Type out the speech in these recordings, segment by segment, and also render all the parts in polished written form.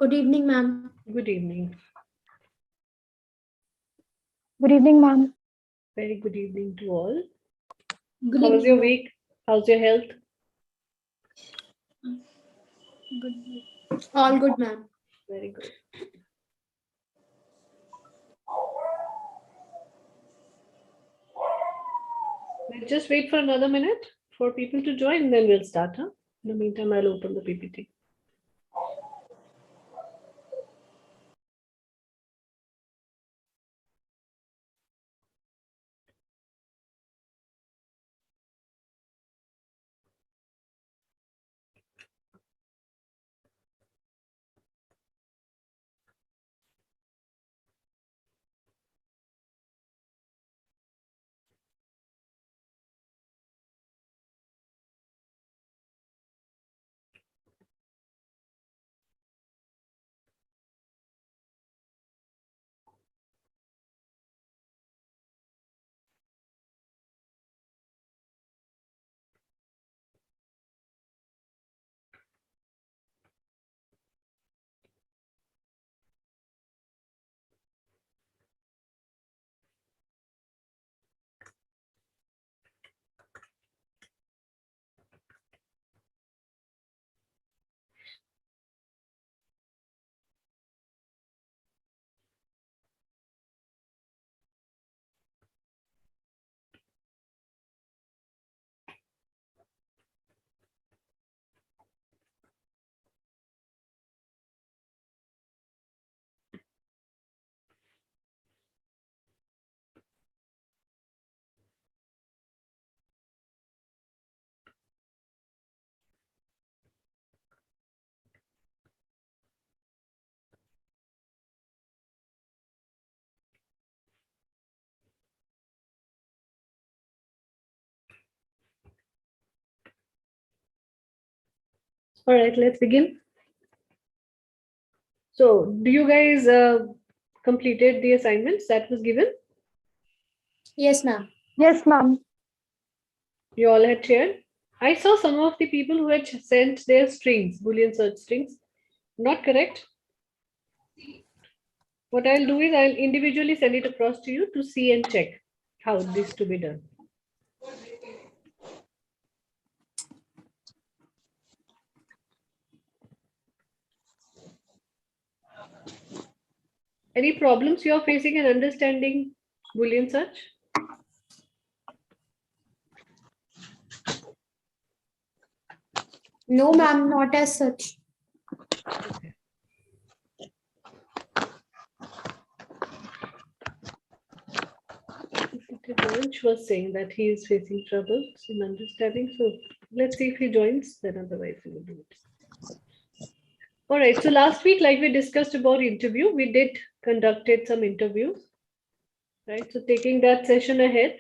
Good evening, ma'am. Good evening. Good evening, ma'am. Very good evening to all. Good How was evening, your ma'am. week? How's your health? Good. All good, ma'am. Very good. Let's just wait for another minute for people to join, then we'll start. Huh? In the meantime, I'll open the PPT. All right, let's begin. So, do you guys completed the assignments that was given? Yes, ma'am. Yes, ma'am. You all had shared? I saw some of the people who had sent their strings, Boolean search strings. Not correct. What I'll do is I'll individually send it across to you to see and check how this to be done. Any problems you are facing in understanding Boolean search? No, ma'am, not as such. Okay. Vansh was saying that he is facing troubles in understanding. So let's see if he joins, then otherwise we will do it. All right. So last week, like we discussed about interview, we did conducted some interviews. Right. So taking that session ahead,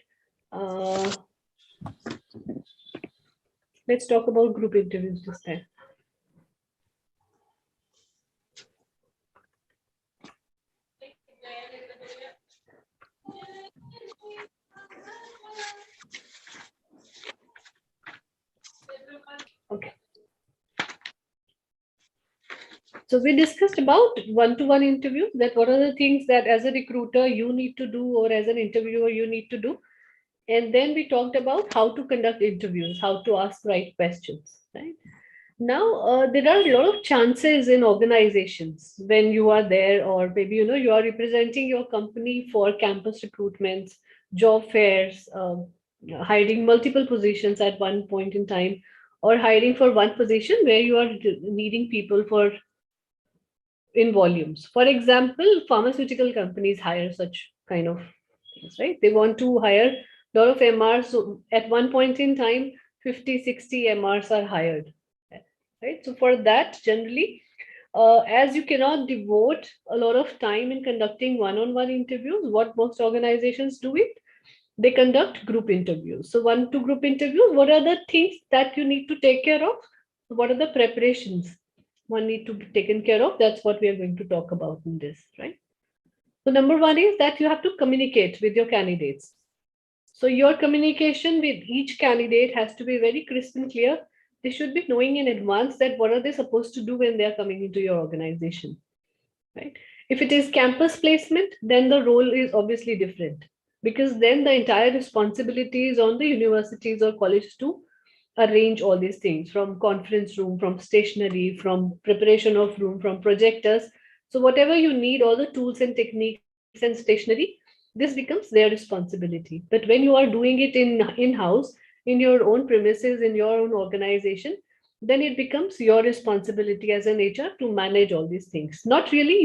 let's talk about group interviews this time. Okay. So we discussed about one-to-one interviews, that what are the things that as a recruiter you need to do or as an interviewer you need to do. And then we talked about how to conduct interviews, how to ask right questions, right? Now, there are a lot of chances in organizations when you are there, or maybe, you are representing your company for campus recruitments, job fairs, hiring multiple positions at one point in time, or hiring for one position where you are needing people for in volumes. For example, pharmaceutical companies hire such kind of things, right? They want to hire a lot of MRs. So at one point in time, 50, 60 MRs are hired, right? So for that, generally, as you cannot devote a lot of time in conducting one-on-one interviews, what most organizations do it, they conduct group interviews. So one to group interviews, what are the things that you need to take care of? What are the preparations one need to be taken care of? That's what we are going to talk about in this, right? So number one is that you have to communicate with your candidates. So your communication with each candidate has to be very crisp and clear. they should be knowing in advance that what are they supposed to do when they are coming into your organization, right? If it is campus placement, then the role is obviously different, because then the entire responsibility is on the universities or colleges to arrange all these things, from conference room, from stationery, from preparation of room, from projectors. So whatever you need, all the tools and techniques and stationery, this becomes their responsibility. But when you are doing it in-house, in your own premises, in your own organization, then it becomes your responsibility as an HR to manage all these things. Not really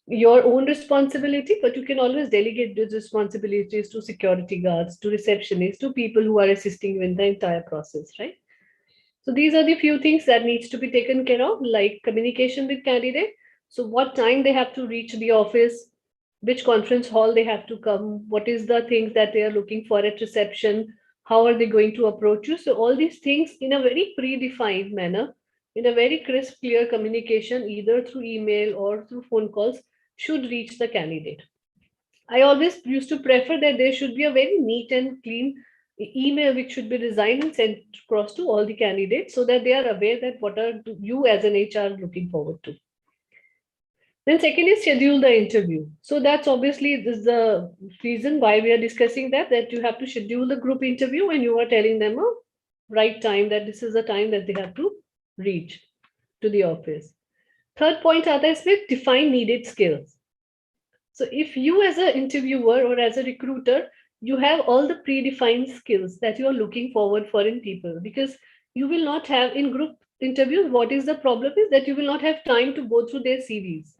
your own responsibility, but you can always delegate these responsibilities to security guards, to receptionists, to people who are assisting you in the entire process, right? So these are the few things that needs to be taken care of, like communication with candidate. So what time they have to reach the office, which conference hall they have to come, what is the things that they are looking for at reception, how are they going to approach you. So all these things in a very predefined manner, in a very crisp, clear communication, either through email or through phone calls, should reach the candidate. I always used to prefer that there should be a very neat and clean email which should be designed and sent across to all the candidates so that they are aware that what are you as an HR looking forward to. Then second is schedule the interview. So that's obviously this is the reason why we are discussing that you have to schedule the group interview and you are telling them a right time, that this is the time that they have to reach to the office. Third point आता है इसमें define needed skills. So if you as an interviewer or as a recruiter, you have all the predefined skills that you are looking forward for in people, because you will not have in group interviews, what is the problem is that you will not have time to go through their CVs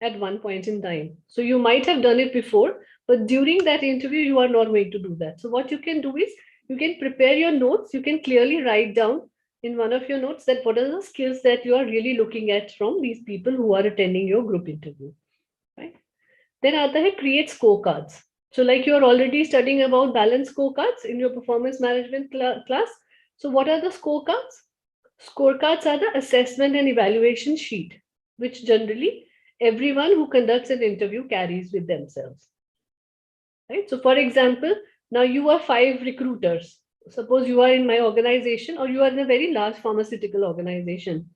at one point in time. So you might have done it before, but during that interview, you are not going to do that. So what you can do is you can prepare your notes. You can clearly write down in one of your notes that what are the skills that you are really looking at from these people who are attending your group interview, right? Then aata hai create scorecards. So like you are already studying about balanced scorecards in your performance management class. So what are the scorecards? Scorecards are the assessment and evaluation sheet, which generally everyone who conducts an interview carries with themselves, right? So for example, now you are 5 recruiters. Suppose you are in my organization or you are in a very large pharmaceutical organization.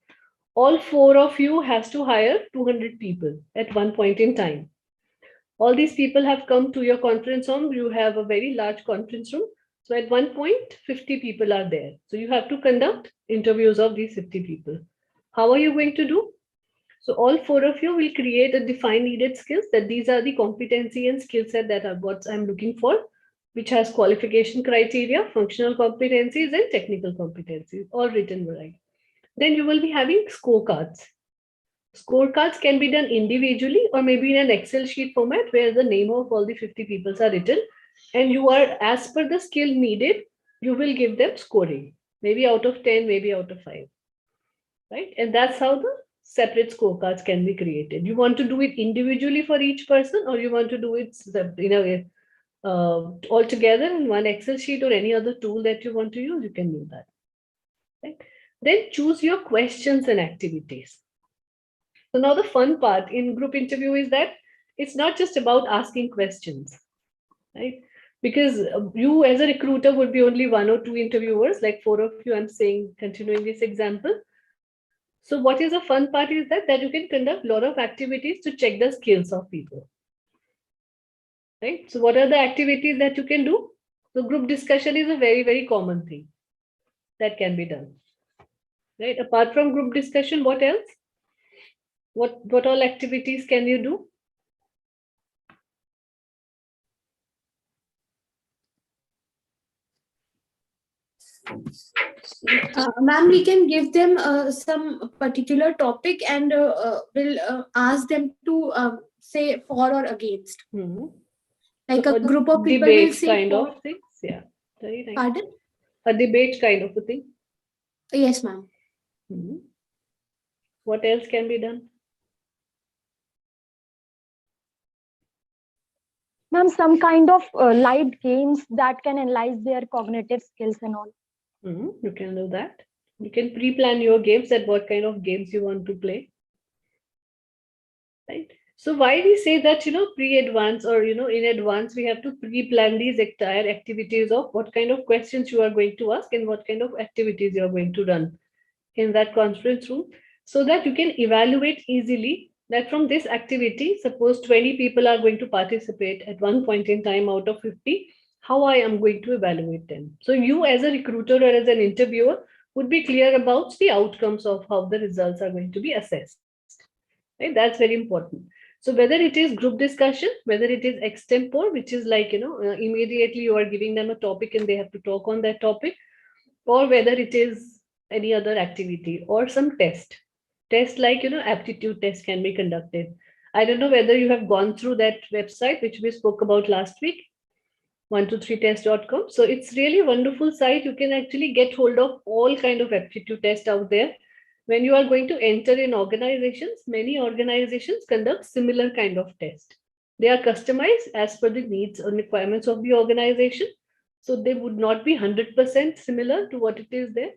All 4 of you has to hire 200 people at one point in time. All these people have come to your conference room. You have a very large conference room. So at one point, 50 people are there. So you have to conduct interviews of these 50 people. How are you going to do? So all 4 of you will create a defined needed skills, that these are the competency and skill set that are what I'm looking for, which has qualification criteria, functional competencies, and technical competencies, all written right. Then you will be having scorecards. Scorecards can be done individually or maybe in an Excel sheet format where the name of all the 50 people are written, and you are, as per the skill needed, you will give them scoring, maybe out of 10, maybe out of 5, right? And that's how the separate scorecards can be created. You want to do it individually for each person, or you want to do it in a way all together in one Excel sheet or any other tool that you want to use, you can do that, right? Then choose your questions and activities. So now the fun part in group interview is that it's not just about asking questions, right? Because you as a recruiter would be only 1 or 2 interviewers, like 4 of you, I'm saying, continuing this example. So what is the fun part is that you can conduct a lot of activities to check the skills of people, right? So what are the activities that you can do? So group discussion is a very, very common thing that can be done, right? Apart from group discussion, what else? What all activities can you do? Ma'am, we can give them some particular topic and we'll ask them to say for or against. Like So a group of people will debate say kind for. of things. Yeah. Very nice. Pardon? A debate kind of a thing. Yes, ma'am. What else can be done? Ma'am, some kind of light games that can analyze their cognitive skills and all. You can do that. You can pre-plan your games, that what kind of games you want to play. Right. So why we say that, pre-advance or, in advance, we have to pre-plan these entire activities of what kind of questions you are going to ask and what kind of activities you are going to run in that conference room, so that you can evaluate easily that from this activity, suppose 20 people are going to participate at one point in time out of 50, how I am going to evaluate them. So you as a recruiter or as an interviewer would be clear about the outcomes of how the results are going to be assessed. Right? That's very important. So whether it is group discussion, whether it is extempore, which is like, immediately you are giving them a topic and they have to talk on that topic, or whether it is any other activity or some test like, aptitude test can be conducted. I don't know whether you have gone through that website which we spoke about last week, 123test.com. So it's really a wonderful site. You can actually get hold of all kind of aptitude tests out there. When you are going to enter in organizations, many organizations conduct similar kind of test. They are customized as per the needs or requirements of the organization. So they would not be 100% similar to what it is there,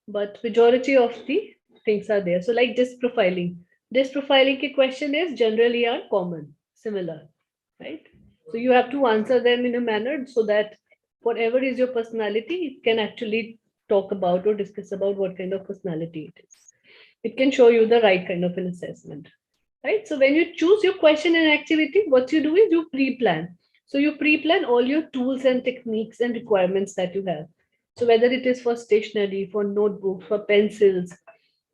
but majority of the things are there. So like disk profiling. Disk profiling ki question is generally are common, similar, right? So you have to answer them in a manner so that whatever is your personality, it can actually talk about or discuss about what kind of personality it is. It can show you the right kind of an assessment, right? So when you choose your question and activity, what you do is you pre-plan. So you pre-plan all your tools and techniques and requirements that you have. So whether it is for stationery, for notebooks, for pencils,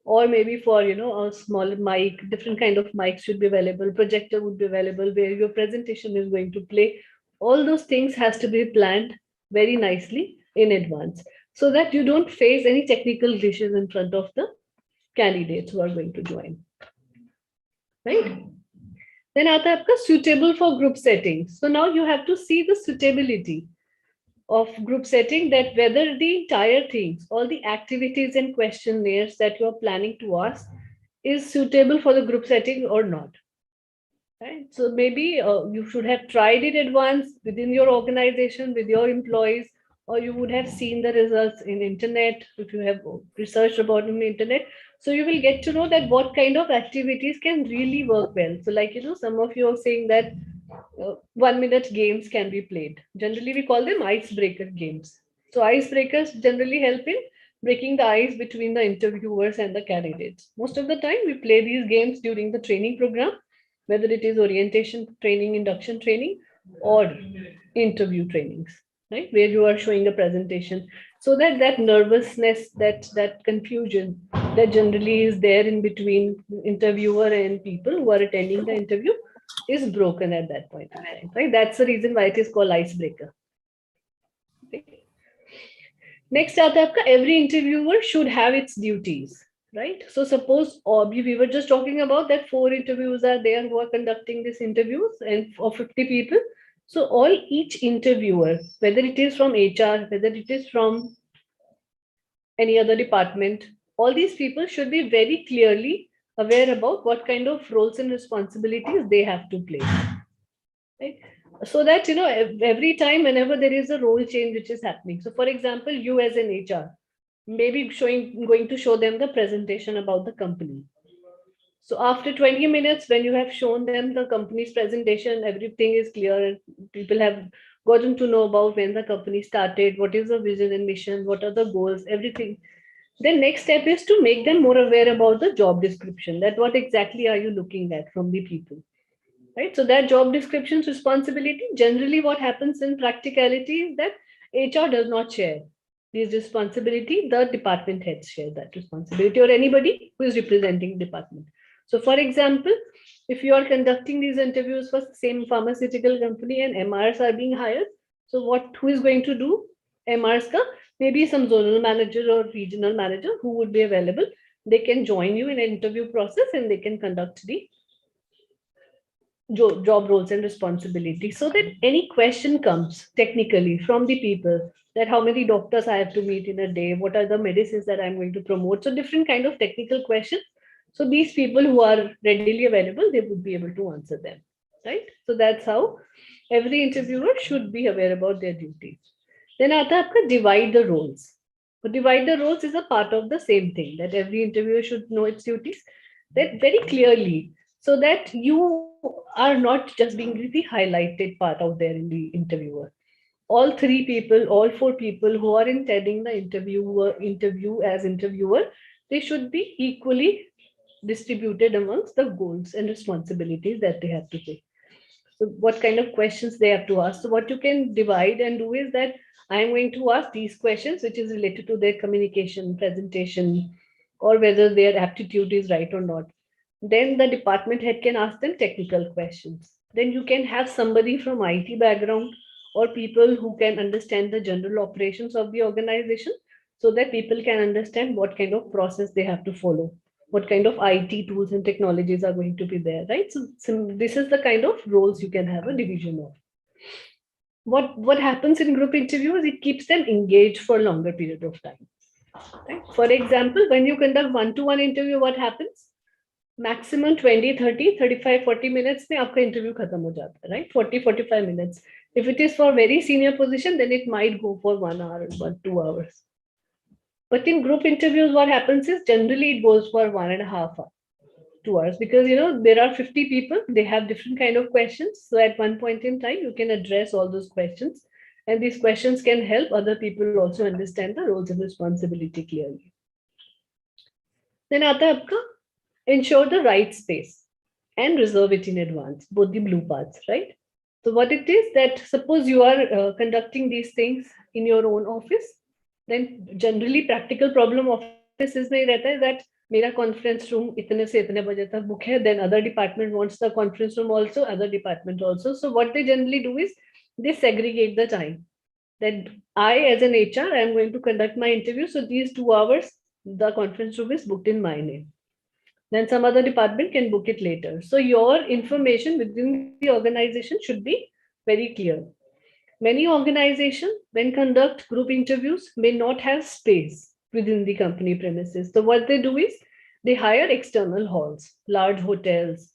or maybe for, a smaller mic, different kind of mics should be available, projector would be available where your presentation is going to play. All those things has to be planned very nicely in advance so that you don't face any technical glitches in front of the candidates who are going to join, right? Then आता है आपका suitable for group settings. So now you have to see the suitability of group setting, that whether the entire things, all the activities and questionnaires that you are planning to ask is suitable for the group setting or not. Right? So maybe you should have tried it at once within your organization with your employees, or you would have seen the results in internet if you have researched about in the internet. So you will get to know that what kind of activities can really work well. So like, some of you are saying that 1 minute games can be played. Generally, we call them icebreaker games. So icebreakers generally help in breaking the ice between the interviewers and the candidates. Most of the time, we play these games during the training program, whether it is orientation training, induction training, or interview trainings, right? Where you are showing a presentation. So that nervousness, that confusion that generally is there in between interviewer and people who are attending the interview is broken at that point in time, right? That's the reason why it is called icebreaker. Okay. Next, every interviewer should have its duties, right? So suppose we were just talking about that 4 interviews are there who are conducting these interviews and of 50 people. So each interviewer, whether it is from HR, whether it is from any other department, all these people should be very clearly aware about what kind of roles and responsibilities they have to play. Right? So that, every time whenever there is a role change which is happening. So for example, you as an HR, maybe going to show them the presentation about the company. So after 20 minutes, when you have shown them the company's presentation, everything is clear. People have gotten to know about when the company started, what is the vision and mission, what are the goals, everything. Then next step is to make them more aware about the job description, that what exactly are you looking at from the people, right? So that job description's responsibility, generally what happens in practicality is that HR does not share this responsibility, the department heads share that responsibility, or anybody who is representing department. So for example, if you are conducting these interviews for the same pharmaceutical company and MRs are being hired, so who is going to do MRs ka? Maybe some zonal manager or regional manager who would be available. They can join you in an interview process and they can conduct the job roles and responsibilities, so that any question comes technically from the people, that how many doctors I have to meet in a day, what are the medicines that I'm going to promote. So different kind of technical questions. So these people who are readily available, they would be able to answer them, right? So that's how every interviewer should be aware about their duties. Then aata aapka divide the roles. So divide the roles is a part of the same thing, that every interviewer should know its duties, that very clearly. so that you are not just being the highlighted part out there in the interviewer. All three people, all four people who are intending the interview as interviewer, they should be equally distributed amongst the goals and responsibilities that they have to take. So what kind of questions they have to ask. So what you can divide and do is that I'm going to ask these questions, which is related to their communication, presentation, or whether their aptitude is right or not. Then the department head can ask them technical questions. Then you can have somebody from IT background or people who can understand the general operations of the organization, so that people can understand what kind of process they have to follow, what kind of IT tools and technologies are going to be there, right? So this is the kind of roles you can have a division of. What happens in group interviews? It keeps them engaged for a longer period of time. Right? For example, when you conduct one-to-one interview, what happens? Maximum 20, 30, 35, 40 minutes में आपका interview खत्म हो जाता है, right? 40, 45 minutes. If it is for very senior position, then it might go for 1 hour or 2 hours. But in group interviews, what happens is generally it goes for 1.5 hours, 2 hours, because there are 50 people, they have different kind of questions. So at one point in time, you can address all those questions, and these questions can help other people also understand the roles and responsibility clearly. Then आता है आपका ensure the right space and reserve it in advance, both the blue parts, right? So what it is that suppose you are conducting these things in your own office, then generally practical problem offices में रहता है that मेरा conference room इतने से इतने बजे तक book है, then other department wants the conference room also, other department also. So what they generally do is they segregate the time. That I, as an HR, I am going to conduct my interview. So these 2 hours, the conference room is booked in my name. Then some other department can book it later. So your information within the organization should be very clear. Many organizations, when conduct group interviews, may not have space within the company premises. So what they do is they hire external halls, large hotels,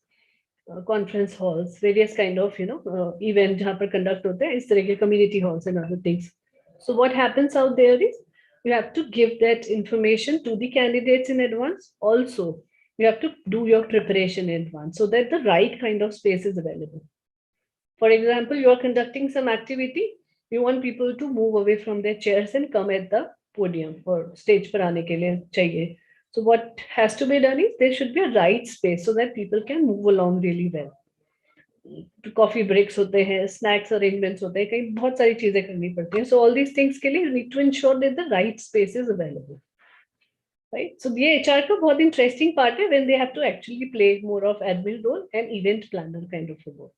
conference halls, various kind of event जहाँ पर conduct होते हैं, इस तरह के community halls and other things. So what happens out there is you have to give that information to the candidates in advance. Also, you have to do your preparation in advance so that the right kind of space is available. For example, you are conducting some activity, you want people to move away from their chairs and come at the podium or stage पर आने के लिए चाहिए. So what has to be done is there should be a right space so that people can move along really well. Coffee breaks होते हैं, snacks arrangements होते हैं, कहीं बहुत सारी चीजें करनी पड़ती हैं. So all these things के लिए you need to ensure that the right space is available. Right? So ये HR का बहुत interesting part है when they have to actually play more of admin role and event planner kind of a role.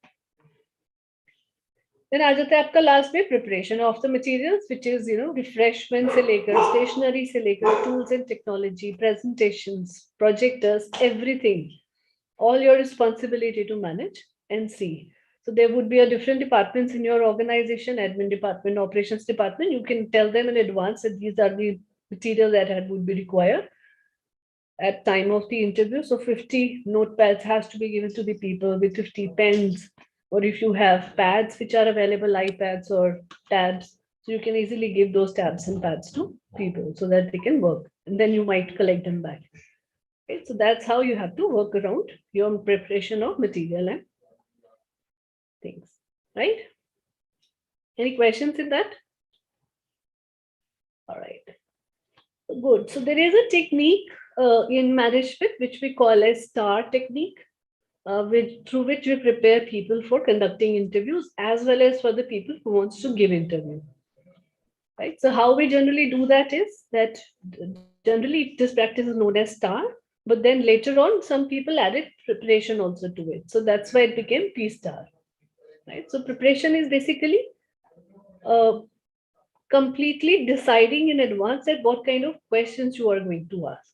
Then आ जाता है आपका last में preparation of the materials, which is refreshment से लेकर stationery से लेकर tools and technology, presentations, projectors, everything, all your responsibility to manage and see. So there would be a different departments in your organization, admin department, operations department. You can tell them in advance that these are the material that would be required at time of the interview. So 50 notepads has to be given to the people with 50 pens, or if you have pads which are available, iPads or tabs, so you can easily give those tabs and pads to people so that they can work, and then you might collect them back. Okay, so that's how you have to work around your preparation of material and things, right? Any questions in that? All right. Good. So there is a technique in management which we call as STAR technique, through which we prepare people for conducting interviews as well as for the people who wants to give interview. Right. So how we generally do that is that generally this practice is known as STAR, but then later on some people added preparation also to it. So that's why it became P-STAR. Right. So preparation is basically completely deciding in advance at what kind of questions you are going to ask.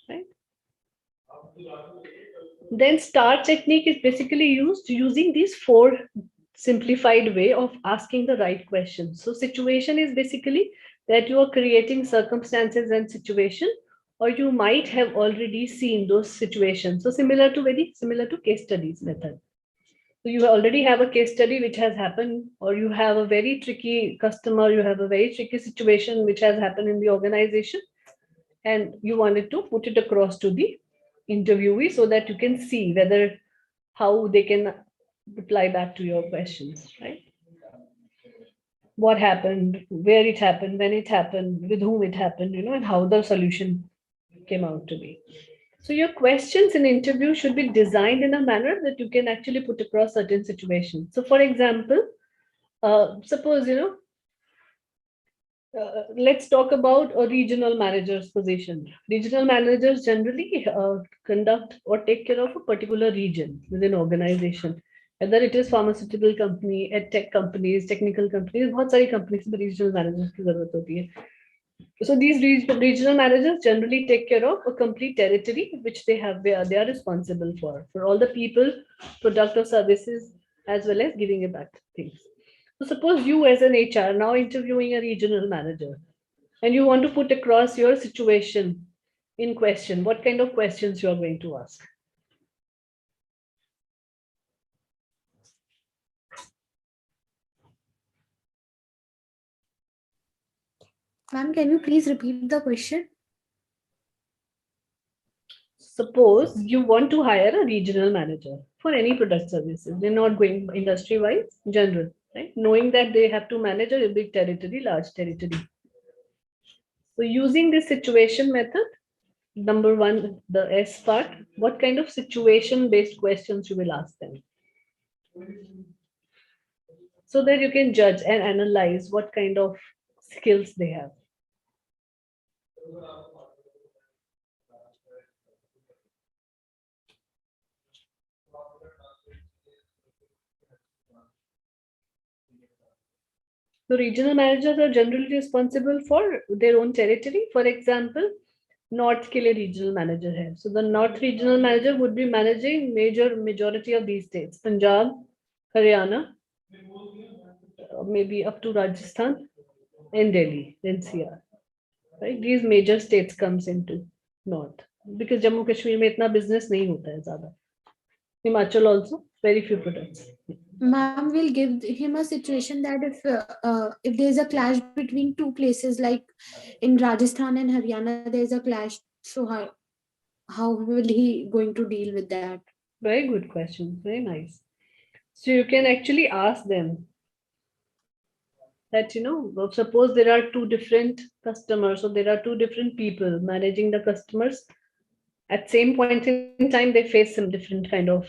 Right? Then STAR technique is basically used using these 4 simplified way of asking the right questions. So situation is basically that you are creating circumstances and situation, or you might have already seen those situations. So similar to case studies method. So you already have a case study which has happened, or you have a very tricky customer, you have a very tricky situation which has happened in the organization, and you wanted to put it across to the interviewee so that you can see whether how they can reply back to your questions, right? What happened, where it happened, when it happened, with whom it happened, and how the solution came out to be. So your questions in interview should be designed in a manner that you can actually put across certain situations. So for example, suppose, let's talk about a regional manager's position. Regional managers generally conduct or take care of a particular region within organization. Whether it is pharmaceutical company, ed tech companies, technical companies, बहुत सारी companies में regional managers की जरूरत होती है. So these regional managers generally take care of a complete territory which they are responsible for all the people, product or services, as well as giving it back things. So suppose you as an HR now interviewing a regional manager and you want to put across your situation in question, what kind of questions you are going to ask? Ma'am, can you please repeat the question? Suppose you want to hire a regional manager for any product services. They're not going industry wise, general, right? Knowing that they have to manage a big territory, large territory. So using this situation method, number one, the S part, what kind of situation based questions you will ask them? So that you can judge and analyze what kind of skills they have. The regional managers are generally responsible for their own territory. For example, North के लिए regional manager है. So the North regional manager would be managing majority of these states: Punjab, Haryana, maybe up to Rajasthan, and Delhi, NCR. Right? These major states comes into North because Jammu Kashmir में इतना business नहीं होता है ज़्यादा. Himachal also very few products. Ma'am will give him a situation that if there is a clash between two places, like in Rajasthan and Haryana, there is a clash. So how will he going to deal with that? Very good question. Very nice. So you can actually ask them that, suppose there are two different customers, or there are two different people managing the customers. At same point in time, they face some different kind of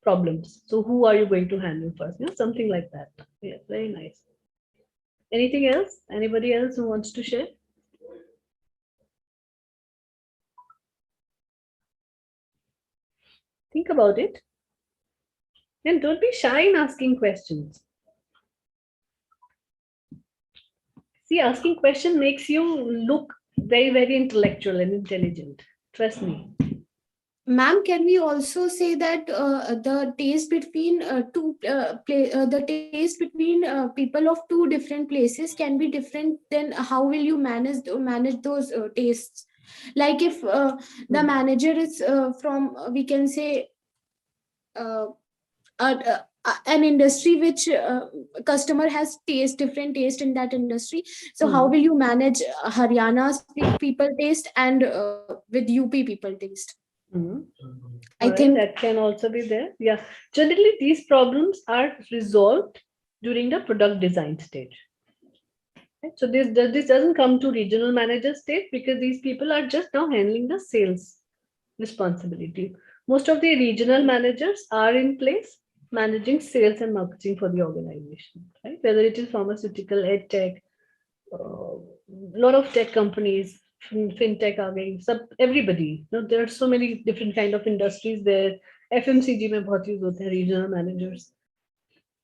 problems. So who are you going to handle first? Something like that. Yeah, very nice. Anything else? Anybody else who wants to share? Think about it. And don't be shy in asking questions. See, asking question makes you look very, very intellectual and intelligent. Trust me. Ma'am, can we also say that the taste between the taste between people of two different places can be different? Then how will you manage those tastes? Like if the manager is from, we can say, an industry which customer has different taste in that industry. So how will you manage Haryana's people taste and with UP people taste? I think that can also be there. Yeah. Generally, these problems are resolved during the product design stage. Right? So this doesn't come to regional manager stage because these people are just now handling the sales responsibility. Most of the regional managers are in place managing sales and marketing for the organization, right? Whether it is pharmaceutical, ed tech, lot of tech companies, fintech, everybody. There are so many different kind of industries there. FMCG में बहुत use होते हैं regional managers,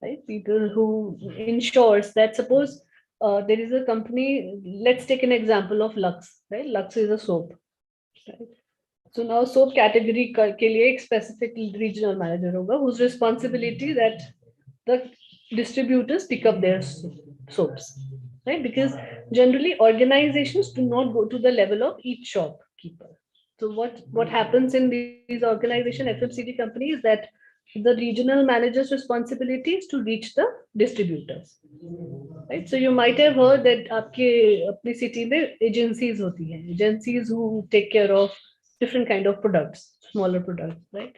right? People who ensures that, suppose there is a company. Let's take an example of Lux, right? Lux is a soap, right? So now soap category के लिए एक specific regional manager होगा whose responsibility that the distributors pick up their soaps, right? Because generally organizations do not go to the level of each shopkeeper. So what happens in these organization FMCG companies, that the regional manager's responsibility is to reach the distributors, right? So you might have heard that आपके अपनी city में agencies होती हैं, agencies who take care of different kind of products, smaller products, right?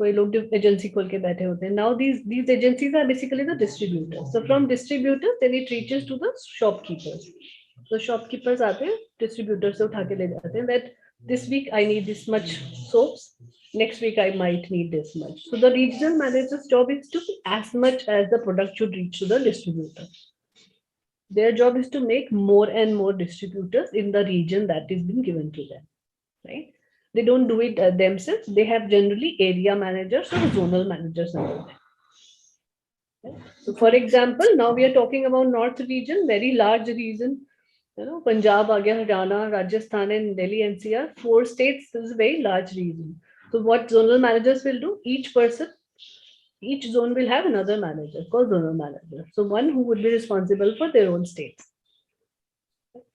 कोई लोग agency खोल के बैठे होते हैं. Now these agencies are basically the distributors. So from distributors, then it reaches to the shopkeepers. So shopkeepers आते हैं, distributors से उठा के ले जाते हैं that this week I need this much soaps. Next week I might need this much. So the regional manager's job is to as much as the product should reach to the distributor. Their job is to make more and more distributors in the region that is being given to them, right? They don't do it themselves. They have generally area managers or zonal managers under them. Right? So, for example, now we are talking about North region, very large region. You know, Punjab, Haryana, Rajasthan, and Delhi NCR, 4 states is a very large region. So, what zonal managers will do? Each zone will have another manager called zonal manager. So, one who would be responsible for their own states.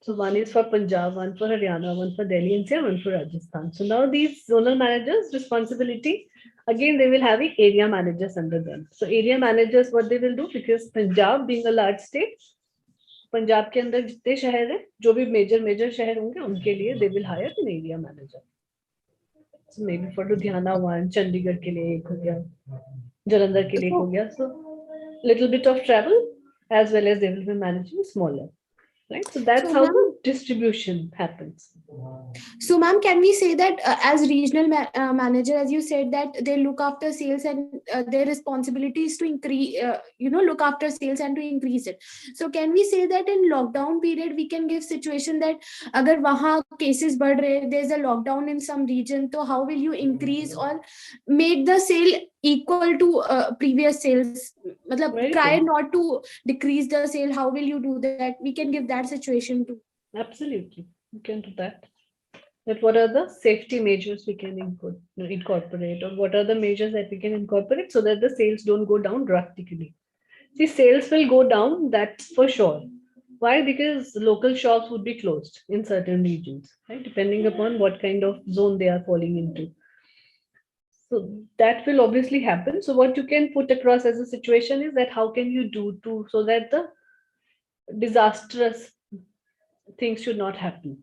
So one is for Punjab, one for Haryana, one for Delhi NCR, one for Rajasthan. So now these zonal managers' responsibility, again, they will have area managers under them. So area managers, what they will do, because Punjab being a large state, Punjab के अंदर जितने शहर हैं, जो भी major शहर होंगे, उनके लिए they will hire an area manager. So maybe for Ludhiana one, Chandigarh के लिए एक हो गया, Jalandhar के लिए एक हो गया. So little bit of travel as well as they will be managing smaller. Right, so that's how the distribution happens. So, ma'am, can we say that as regional manager, as you said, that they look after sales and their responsibility is to increase, look after sales and to increase it. So, can we say that in lockdown period we can give situation that अगर वहाँ cases बढ़ रहे, there's a lockdown in some region, so how will you increase or make the sale equal to previous sales? मतलब try not to decrease the sale. How will you do that? We can give that situation too. Absolutely, you can do that. That what are the safety measures we can incorporate, or what are the measures that we can incorporate so that the sales don't go down drastically. See, sales will go down, that's for sure. Why? Because local shops would be closed in certain regions, right? Depending upon what kind of zone they are falling into. So that will obviously happen. So what you can put across as a situation is that how can you do to so that the disastrous things should not happen,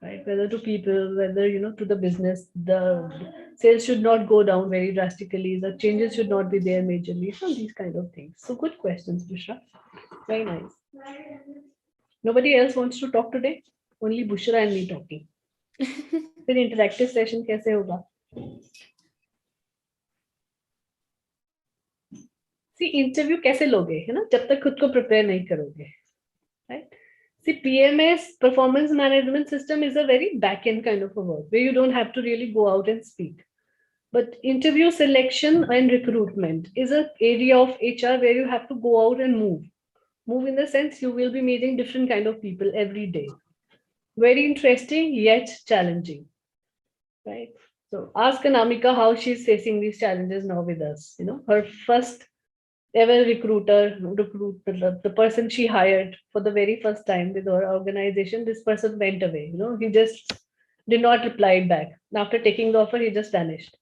right? Whether to people, whether to the business, the sales should not go down very drastically. The changes should not be there majorly. So these kind of things. So good questions, Bushra. Very nice. Nobody else wants to talk today. Only Bushra and me talking. फिर interactive session कैसे होगा? See, interview कैसे लोगे, है ना? जब तक खुद को prepare नहीं करोगे, right? See, PMS, performance management system, is a very back-end kind of a work where you don't have to really go out and speak. But interview selection and recruitment is an area of HR where you have to go out and move. Move in the sense you will be meeting different kind of people every day. Very interesting yet challenging, right? So ask Anamika how she's facing these challenges now with us. Her first ever the person she hired for the very first time with our organization, this person went away. He just did not reply back. After taking the offer, he just vanished.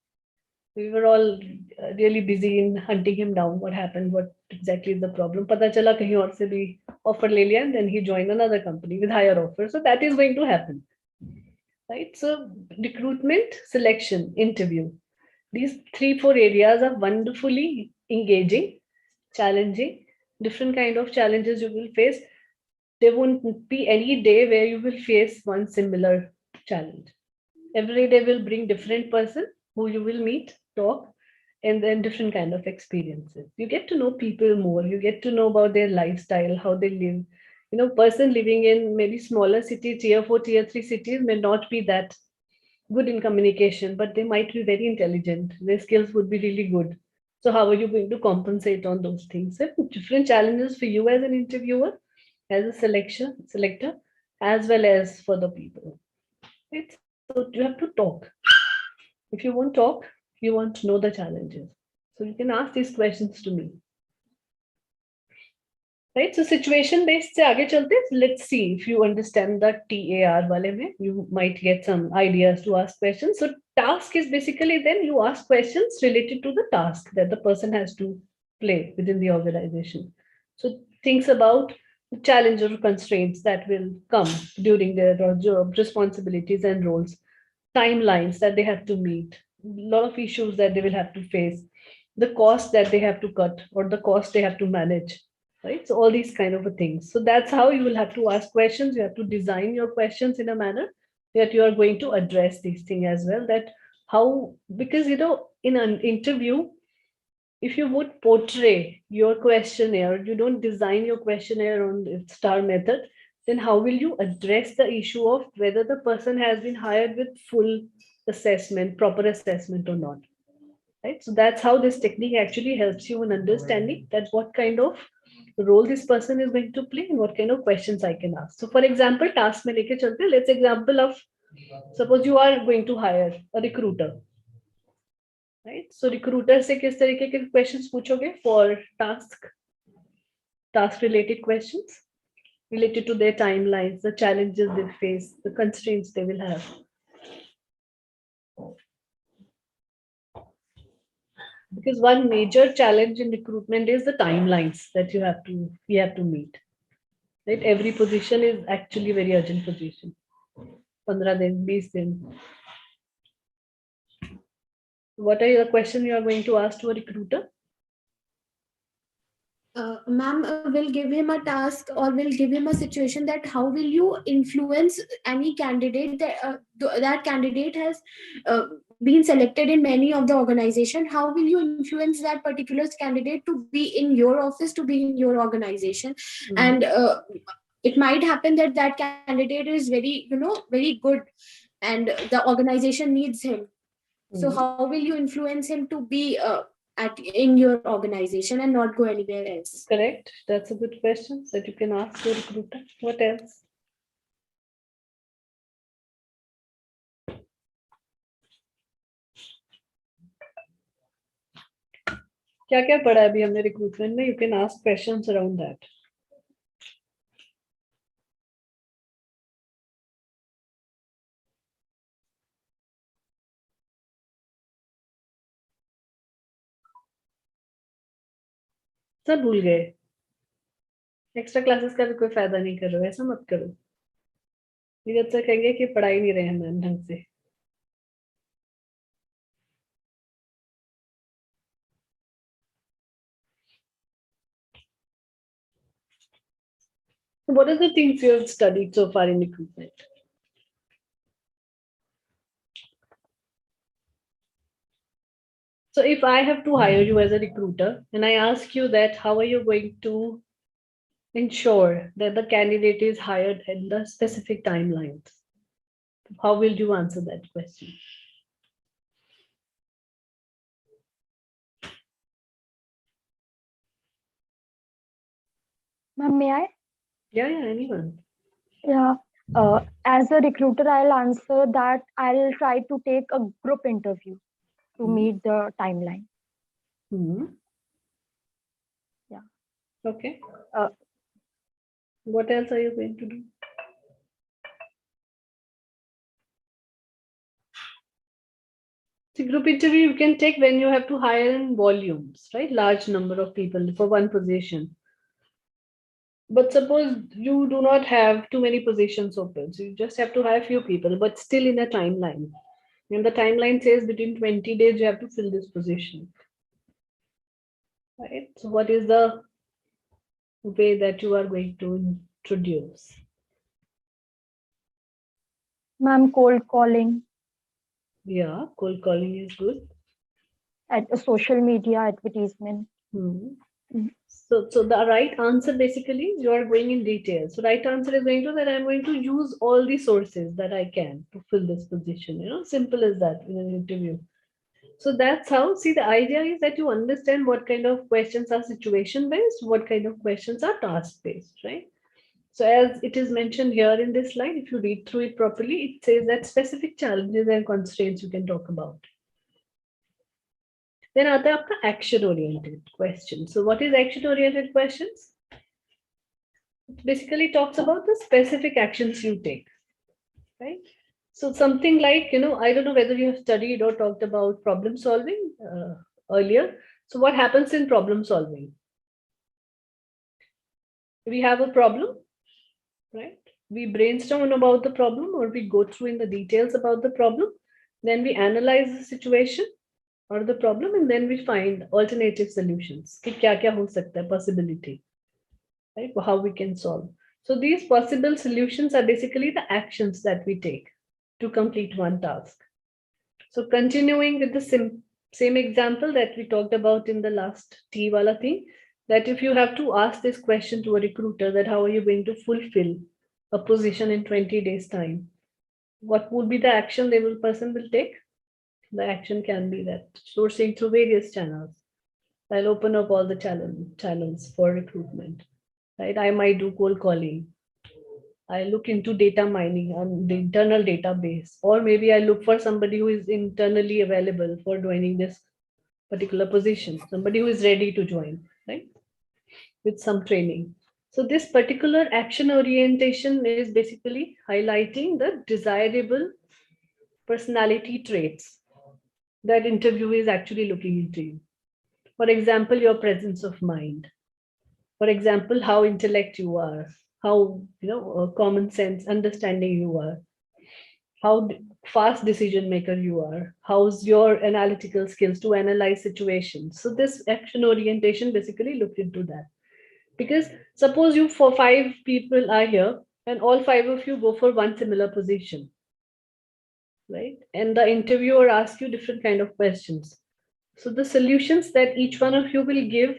We were all really busy in hunting him down. What happened? What exactly is the problem? Pata chala kahin aur se bhi offer le liya, and then he joined another company with higher offer. So that is going to happen, right? So recruitment, selection, interview. These 3-4 areas are wonderfully engaging, challenging, different kind of challenges you will face. There won't be any day where you will face one similar challenge. Every day will bring different person who you will meet, talk, and then different kind of experiences. You get to know people more. You get to know about their lifestyle, how they live. Person living in maybe smaller city, tier 4, tier 3 cities may not be that good in communication, but they might be very intelligent. Their skills would be really good. So how are you going to compensate on those things? So different challenges for you as an interviewer, as a selector, as well as for the people. Right? So you have to talk. If you won't talk, you won't know the challenges. So you can ask these questions to me. Right? So situation based se aage chalte. Let's see if you understand the TAR wale mein, you might get some ideas to ask questions. So task is basically then you ask questions related to the task that the person has to play within the organization. So thinks about the challenge or constraints that will come during their job responsibilities and roles. timelines that they have to meet, a lot of issues that they will have to face, the cost that they have to cut or the cost they have to manage, right? So all these kind of things. So that's how you will have to ask questions. You have to design your questions in a manner that you are going to address these things as well. That how, because in an interview, if you would portray your questionnaire, you don't design your questionnaire on the star method, then how will you address the issue of whether the person has been hired with full assessment, proper assessment or not? Right. So that's how this technique actually helps you in understanding that what kind of role this person is going to play and what kind of questions I can ask. So for example, task mein leke chalte, let's example of, suppose you are going to hire a recruiter. Right. So recruiter से किस तरीके के questions पूछोगे for task related questions related to their timelines, the challenges they face, the constraints they will have. Because one major challenge in recruitment is the timelines that we have to meet. Right? Every position is actually very urgent position. 15 din, 20 din. What are your questions you are going to ask to a recruiter? Ma'am will give him a task or will give him a situation that how will you influence any candidate that that candidate has been selected in many of the organization. How will you influence that particular candidate to be in your office, to be in your organization? And it might happen that that candidate is very very good and the organization needs him. So how will you influence him to be in your organization and not go anywhere else? Correct. That's a good question that you can ask your recruiter. What else? क्या क्या पढ़ा अभी हमने recruitment में? You can ask questions around that. सब भूल गए. Extra classes का भी कोई फायदा नहीं कर रहे हो, ऐसा मत करो. ये जब तक कहेंगे कि पढ़ाई नहीं रहे हैं मैम ढंग से. What are the things you have studied so far in recruitment? So if I have to hire you as a recruiter and I ask you that how are you going to ensure that the candidate is hired in the specific timelines, how will you answer that question? Ma'am, may I? Yeah, anyone. Yeah. As a recruiter, I'll answer that I'll try to take a group interview to meet the timeline. Yeah. Okay. What else are you going to do? The group interview you can take when you have to hire in volumes, right? Large number of people for one position. But suppose you do not have too many positions open, so you just have to hire few people, but still in a timeline. And the timeline says between 20 days you have to fill this position. Right? So what is the way that you are going to introduce? Ma'am, cold calling. Yeah, cold calling is good. At a social media advertisement. So the right answer basically you are going in detail. So right answer is going to that I'm going to use all the sources that I can to fill this position. Simple as that in an interview. So that's how, see, the idea is that you understand what kind of questions are situation based, what kind of questions are task based, right? So as it is mentioned here in this slide, if you read through it properly, it says that specific challenges and constraints you can talk about. Then आता है आपका action oriented question. So what is action oriented questions? It basically talks about the specific actions you take, right? So something like, I don't know whether you have studied or talked about problem solving earlier. So what happens in problem solving? We have a problem, right? We brainstorm about the problem or we go through in the details about the problem. Then we analyze the situation or the problem, and then we find alternative solutions. कि क्या हो सकता है, possibility, right? How we can solve. So these possible solutions are basically the actions that we take to complete one task. So continuing with the same example that we talked about in the last T wala thing, that if you have to ask this question to a recruiter, that how are you going to fulfill a position in 20 days time, what would be the action the person will take? The action can be that sourcing through various channels. I'll open up all the channels for recruitment, right? I might do cold calling. I look into data mining on the internal database, or maybe I look for somebody who is internally available for joining this particular position, somebody who is ready to join, right? With some training. So this particular action orientation is basically highlighting the desirable personality traits that interview is actually looking into you. For example, your presence of mind. For example, how intellect you are, how common sense, understanding you are, how fast decision maker you are, how's your analytical skills to analyze situations. So this action orientation basically looked into that. Because suppose you for 5 people are here and all 5 of you go for one similar position, right? And the interviewer asks you different kind of questions. So the solutions that each one of you will give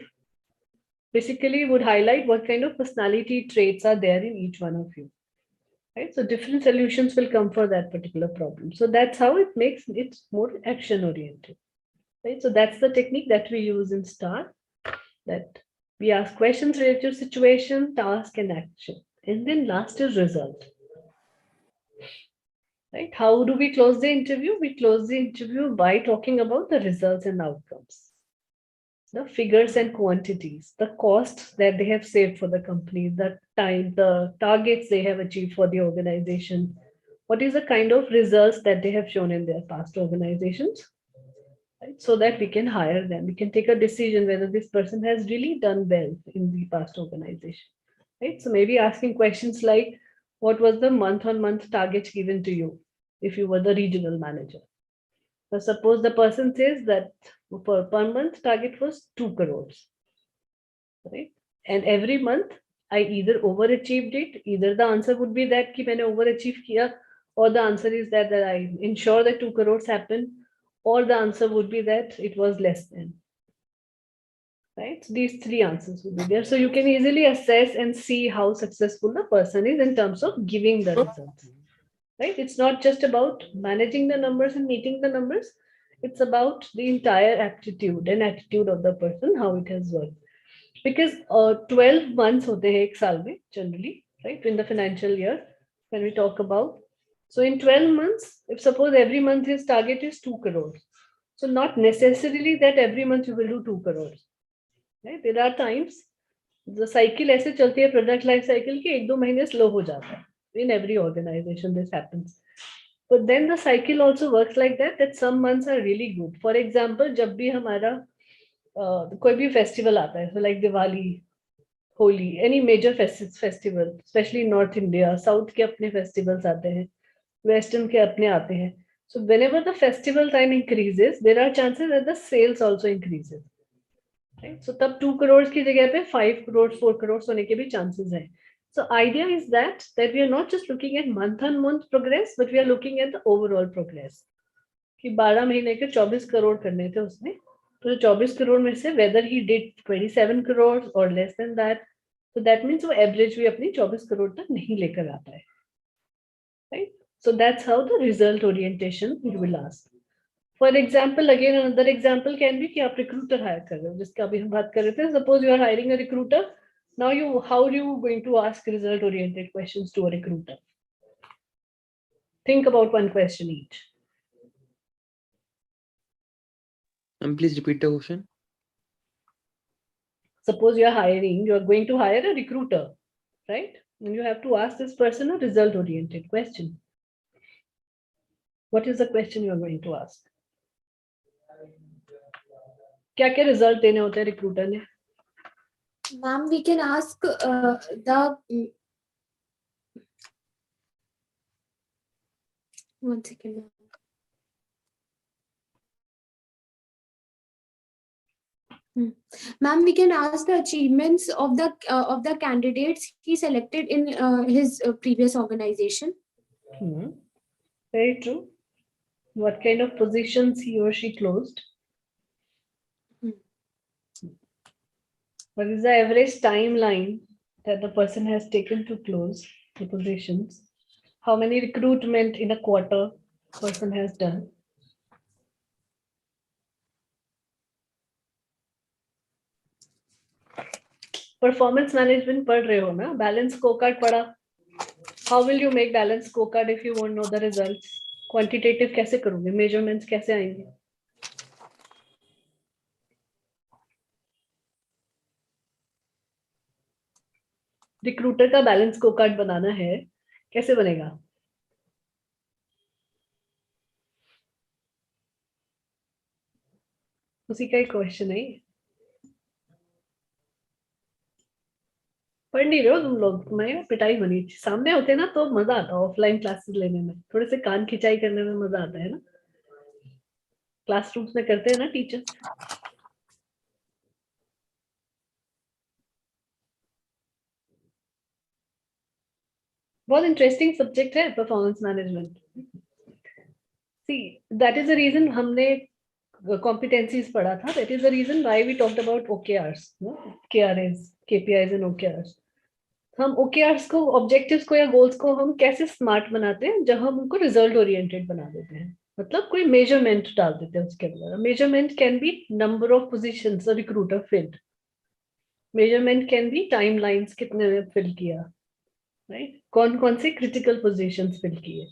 basically would highlight what kind of personality traits are there in each one of you, right? So different solutions will come for that particular problem. So that's how it makes it more action oriented, right? So that's the technique that we use in STAR, that we ask questions related to situation, task, and action. And then last is result, right? How do we close the interview? We close the interview by talking about the results and outcomes, the figures and quantities, the costs that they have saved for the company, the time, the targets they have achieved for the organization. What is the kind of results that they have shown in their past organizations, right? So that we can hire them. We can take a decision whether this person has really done well in the past organization, right? So maybe asking questions like, what was the month-on-month target given to you if you were the regional manager? So suppose the person says that per month target was 2 crores, right? And every month I either overachieved it, either the answer would be that कि मैंने overachieve किया, or the answer is that I ensure that 2 crores happen, or the answer would be that it was less than, right? So these three answers would be there. So you can easily assess and see how successful the person is in terms of giving the results, right? It's not just about managing the numbers and meeting the numbers. It's about the entire aptitude and attitude of the person, how it has worked. Because 12 months होते हैं एक साल में generally, right? In the financial year, when we talk about. So in 12 months, if suppose every month his target is 2 crores. So not necessarily that every month you will do 2 crores, right? There are times the cycle ऐसे चलती है product life cycle कि 1-2 महीने slow हो जाता है. In every organization this happens. But then the cycle also works like that some months are really good. For example, जब भी हमारा कोई भी festival आता है, so like Diwali, Holi, any major festival, especially North India, South के अपने festivals आते हैं, Western के अपने आते हैं. So whenever the festival time increases, there are chances that the sales also increases. Right? So तब 2 crores की जगह पे 5 crores, 4 crores होने के भी chances हैं. So idea is that we are not just looking at month-on-month progress, but we are looking at the overall progress. कि 12 महीने के 24 crore करने थे उसने, तो 24 crore में से whether he did 27 crores or less than that, so that means वो average भी अपनी 24 crore तक नहीं लेकर आता है, right? So that's how the result orientation you will ask. For example, again another example can be कि आप recruiter hire कर रहे हो, जिसका अभी हम बात कर रहे थे. Suppose you are hiring a recruiter. Now how are you going to ask result oriented questions to a recruiter? Think about one question each. Please repeat the question. Suppose you are going to hire a recruiter, right? And you have to ask this person a result oriented question. What is the question you are going to ask? क्या क्या result देने होते हैं recruiter ने? Ma'am, we can ask the one second. Ma'am, we can ask the achievements of the candidates he selected in his previous organization. Very true. What kind of positions he or she closed? What is the average timeline that the person has taken to close the positions? How many recruitment in a quarter person has done? Performance management पढ़ रहे हो ना? Balance scorecard पढ़ा. How will you make balance scorecard if you won't know the results? Quantitative कैसे करोगे? Measurements कैसे आएंगे? Recruiter का बैलेंस स्कोरकार्ड बनाना है, कैसे बनेगा? उसी का ही क्वेश्चन है. पढ़ नहीं रहे हो तुम लोग. मैं पिटाई बनी थी. सामने होते ना तो मजा आता. ऑफलाइन क्लासेस लेने में थोड़े से कान खिंचाई करने में मजा आता है ना. क्लासरूम्स में करते हैं ना टीचर्स. बहुत इंटरेस्टिंग सब्जेक्ट है performance management. See that is the reason हमने competencies पढ़ा था. That is the reason why we talked about OKRs, no? KRAs, KPIs and OKRs. हम OKRs को, ऑब्जेक्टिव्स को या गोल्स को हम कैसे स्मार्ट बनाते हैं, जब हम उनको रिजल्ट ओरिएंटेड बना देते हैं. मतलब कोई मेजरमेंट डाल देते हैं उसके अंदर. Measurement can be number of positions a recruiter field. Measurement can be timelines, कितने में फिल किया, राइट? कौन कौन से क्रिटिकल पोजीशंस फिल किए,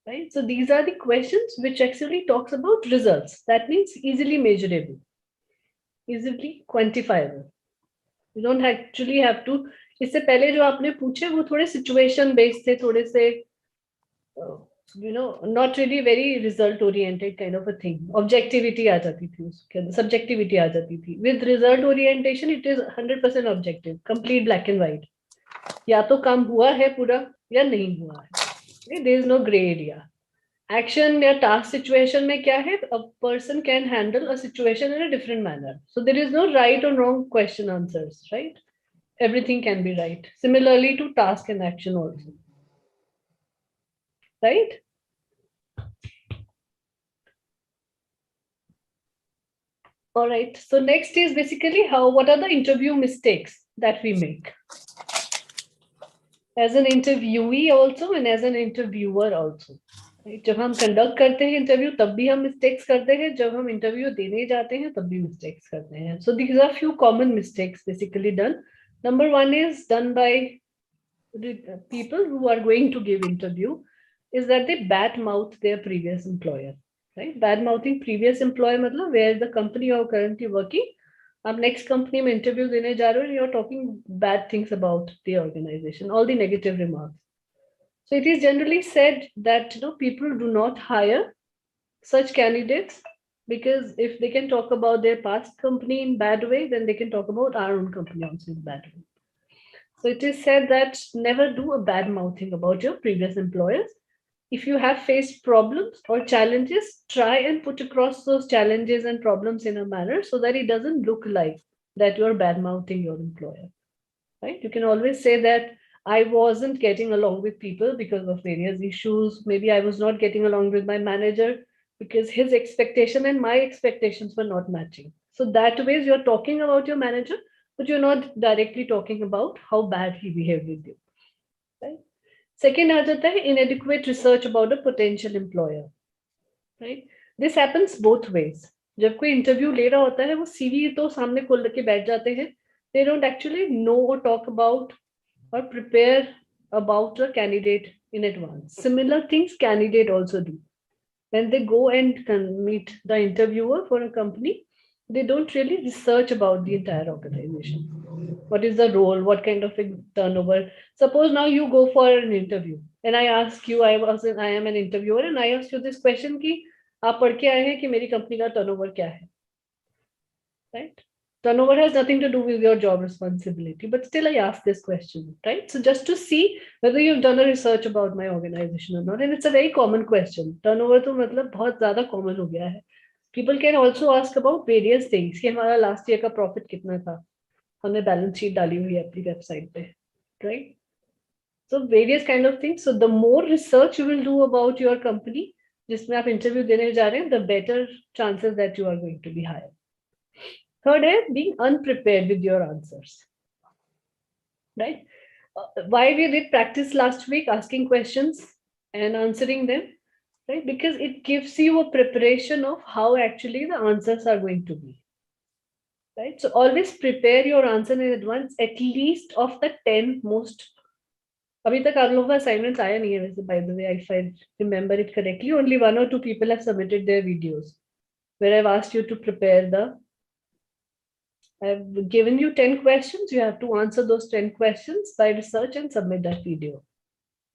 right? So these are the questions which actually talks about results. That means easily measurable, easily quantifiable. You don't actually have to. इससे पहले जो आपने पूछे वो थोड़े situation based थे, थोड़े से not really very result oriented kind of a thing. Objectivity आ जाती थी उसके अंदर, subjectivity आ जाती थी. With result orientation it is 100% objective, complete black and white. या तो काम हुआ है पूरा या नहीं हुआ है. There is no gray area. Action या task situation में क्या है? A person can handle a situation in a different manner. So there is no right or wrong question answers, right? Everything can be right. Similarly to task and action also, right? All right. So next is basically what are the interview mistakes that we make as an interviewee also and as an interviewer also. जब हम conduct करते हैं interview तब भी हम mistakes करते हैं, जब हम इंटरव्यू देने जाते हैं तब भी मिस्टेक्स करते हैं. So these are few common mistakes basically done. Number 1 is done by people who are going to give interview is that they bad mouth their previous employer, right? Bad mouthing previous employer मतलब where the company you are currently working, आप next company में interview देने जा रहे हो, you are talking bad things about the organization, all the negative remarks. So it is generally said that people do not hire such candidates because if they can talk about their past company in bad way, then they can talk about our own company also in bad way. So it is said that never do a bad mouthing about your previous employers. If you have faced problems or challenges, try and put across those challenges and problems in a manner so that it doesn't look like that you're bad mouthing your employer, right? You can always say that I wasn't getting along with people because of various issues. Maybe I was not getting along with my manager because his expectation and my expectations were not matching. So that way you're talking about your manager, but you're not directly talking about how bad he behaved with you, right? Second aa jata hai inadequate research about a potential employer, right? This happens both ways. जब कोई interview ले रहा होता है वो CV तो सामने खोल के बैठ जाते हैं. They don't actually know or talk about or prepare about the candidate in advance. Similar things candidate also do. When they go and meet the interviewer for a company, they don't really research about the entire organization. What is the role? What kind of a turnover? Suppose now you go for an interview and I ask you, I am an interviewer and I ask you this question कि आप पढ़ के आए हैं कि मेरी company का turnover क्या है, right? Turnover has nothing to do with your job responsibility, but still I ask this question, right? So just to see whether you've done a research about my organization or not, and it's a very common question. Turnover तो मतलब बहुत ज़्यादा common हो गया है. People can also ask about various things कि हमारा last year का profit कितना था, हमने balance sheet डाली हुई है अपनी website पे, right? So various kind of things. So the more research you will do about your company, जिसमें आप interview देने जा रहे हैं, the better chances that you are going to be hired. Third is being unprepared with your answers, right? Why we did practice last week, asking questions and answering them, right? Because it gives you a preparation of how actually the answers are going to be, right? So always prepare your answer in advance, at least of the 10 most. अभी तक आप लोगों का assignments आया नहीं है वैसे, by the way, if I remember it correctly, only 1 or 2 people have submitted their videos where I've asked you to prepare I've given you 10 questions. You have to answer those 10 questions by research and submit that video.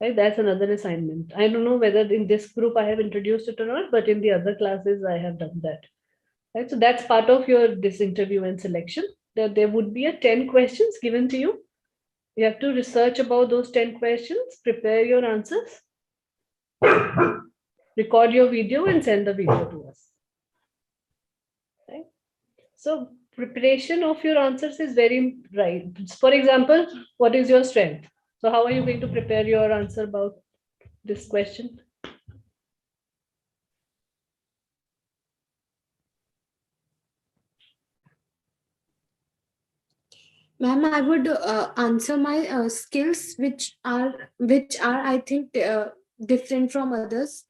Right? That's another assignment. I don't know whether in this group I have introduced it or not, but in the other classes I have done that. Right? So that's part of this interview and selection. That there would be 10 questions given to you. You have to research about those 10 questions, prepare your answers, record your video and send the video to us. Right? So preparation of your answers is very right. For example, what is your strength? So how are you going to prepare your answer about this question? Ma'am, I would answer my skills, which are I think different from others.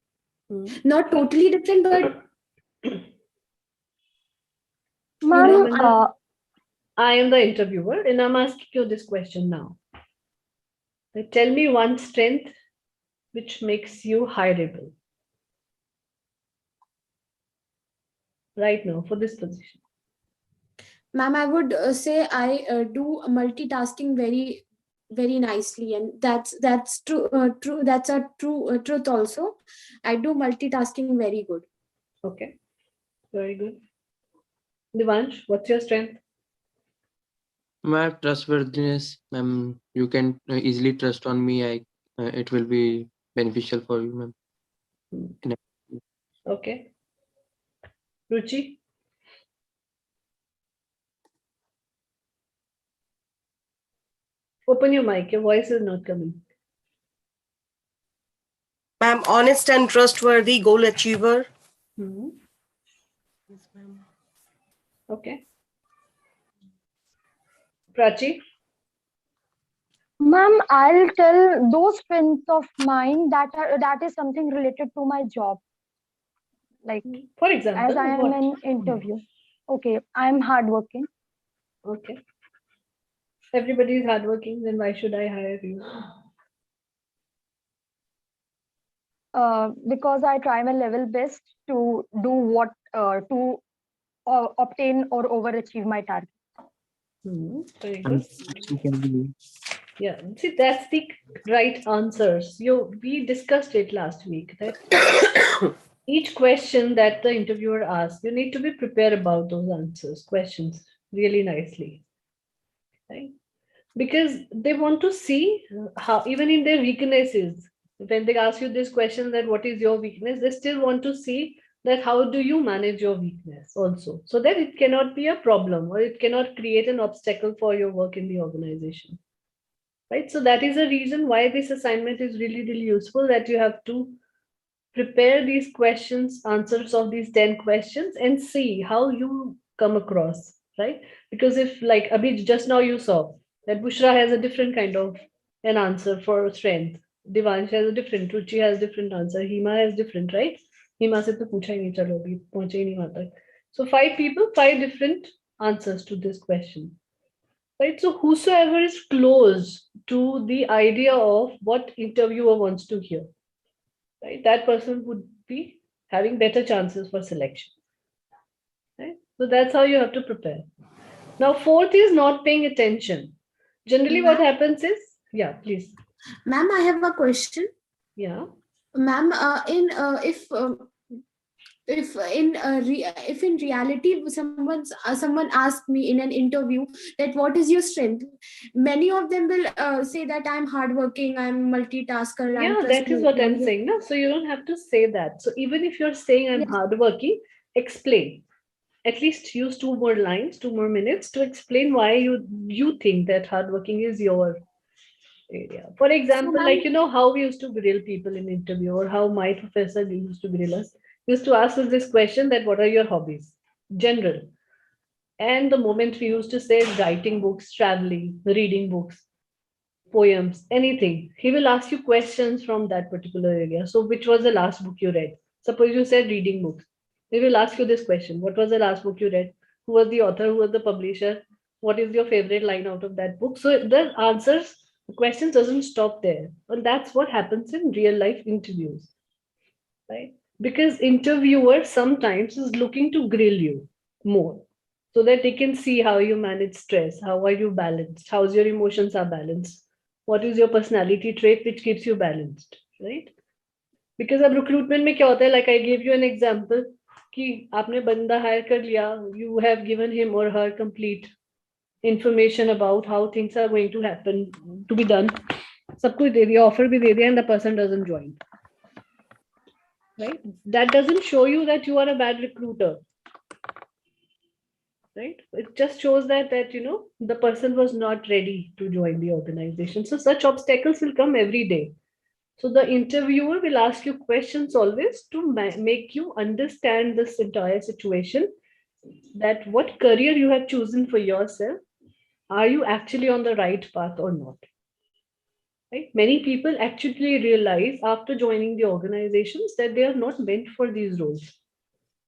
Not totally different, but Ma'am, I am the interviewer and I'm asking you this question now. Tell me one strength which makes you hireable right now for this position. ma'am, I would say I do multitasking very nicely, and that's true. True. That's a true truth also. I do multitasking very good. Okay, very good. Divansh, what's your strength? My trustworthiness, ma'am. You can easily trust on me. It will be beneficial for you, ma'am. Okay. Ruchi? Open your mic. Your voice is not coming. Ma'am, honest and trustworthy, goal achiever. Yes, ma'am. Okay. Prachi? Ma'am, I'll tell those strengths of mine that is something related to my job. Like, for example, as I am in interview. Okay, I'm hardworking. Okay. Everybody is hardworking, then why should I hire you? Because I try my level best to do what to obtain or overachieve my target. Very good. Can Yeah, see, that's the right answers. We discussed it last week that each question that the interviewer asks, you need to be prepared about those questions really nicely, right? Because they want to see how, even in their weaknesses, when they ask you this question that what is your weakness, they still want to see that how do you manage your weakness also, so that it cannot be a problem or it cannot create an obstacle for your work in the organization. Right? So that is a reason why this assignment is really, really useful, that you have to prepare these questions, answers of these 10 questions and see how you come across, right? Because if like Abhi, just now you saw that Bushra has a different kind of an answer for strength. Divansh has a different, Ruchi has different answer, Hima has different, right? Hima se to pucha hi nahi, chalo abhi pahunche hi nahi wahan tak. So 5 people, 5 different answers to this question. Right? So whosoever is close to the idea of what interviewer wants to hear, right? That person would be having better chances for selection. Right? So that's how you have to prepare. Now, fourth is not paying attention. Generally, what happens is, yeah, please. Ma'am, I have a question. Yeah. Ma'am, if in reality someone asked me in an interview that what is your strength, many of them will say that I'm hardworking, I'm multitasker. Yeah, that is what I'm saying. No? So you don't have to say that. So even if you're saying I'm hardworking, explain. At least use 2 more lines, 2 more minutes to explain why you think that hardworking is your area. For So, example, ma'am, like how we used to grill people in interview, or how my professor used to grill us. He used to ask us this question, that what are your hobbies? General. And the moment we used to say writing books, traveling, reading books, poems, anything, he will ask you questions from that particular area. So, which was the last book you read? Suppose you said reading books. He will ask you this question: what was the last book you read? Who was the author? Who was the publisher? What is your favorite line out of that book? So, the answers, the question doesn't stop there. And that's what happens in real life interviews, right? Because interviewer sometimes is looking to grill you more, so that they can see how you manage stress, how are you balanced, how's your emotions are balanced, what is your personality trait which keeps you balanced, right? Because अब recruitment में क्या होता है, like I gave you an example कि आपने बंदा hire कर लिया, you have given him or her complete information about how things are going to happen, to be done, सब कुछ दे दिया, offer भी दे दिया, and the person doesn't join, right? That doesn't show you that you are a bad recruiter, right? It just shows that the person was not ready to join the organization. So such obstacles will come every day. So the interviewer will ask you questions always to make you understand this entire situation, that what career you have chosen for yourself, are you actually on the right path or not, right? Many people actually realize after joining the organizations that they are not meant for these roles.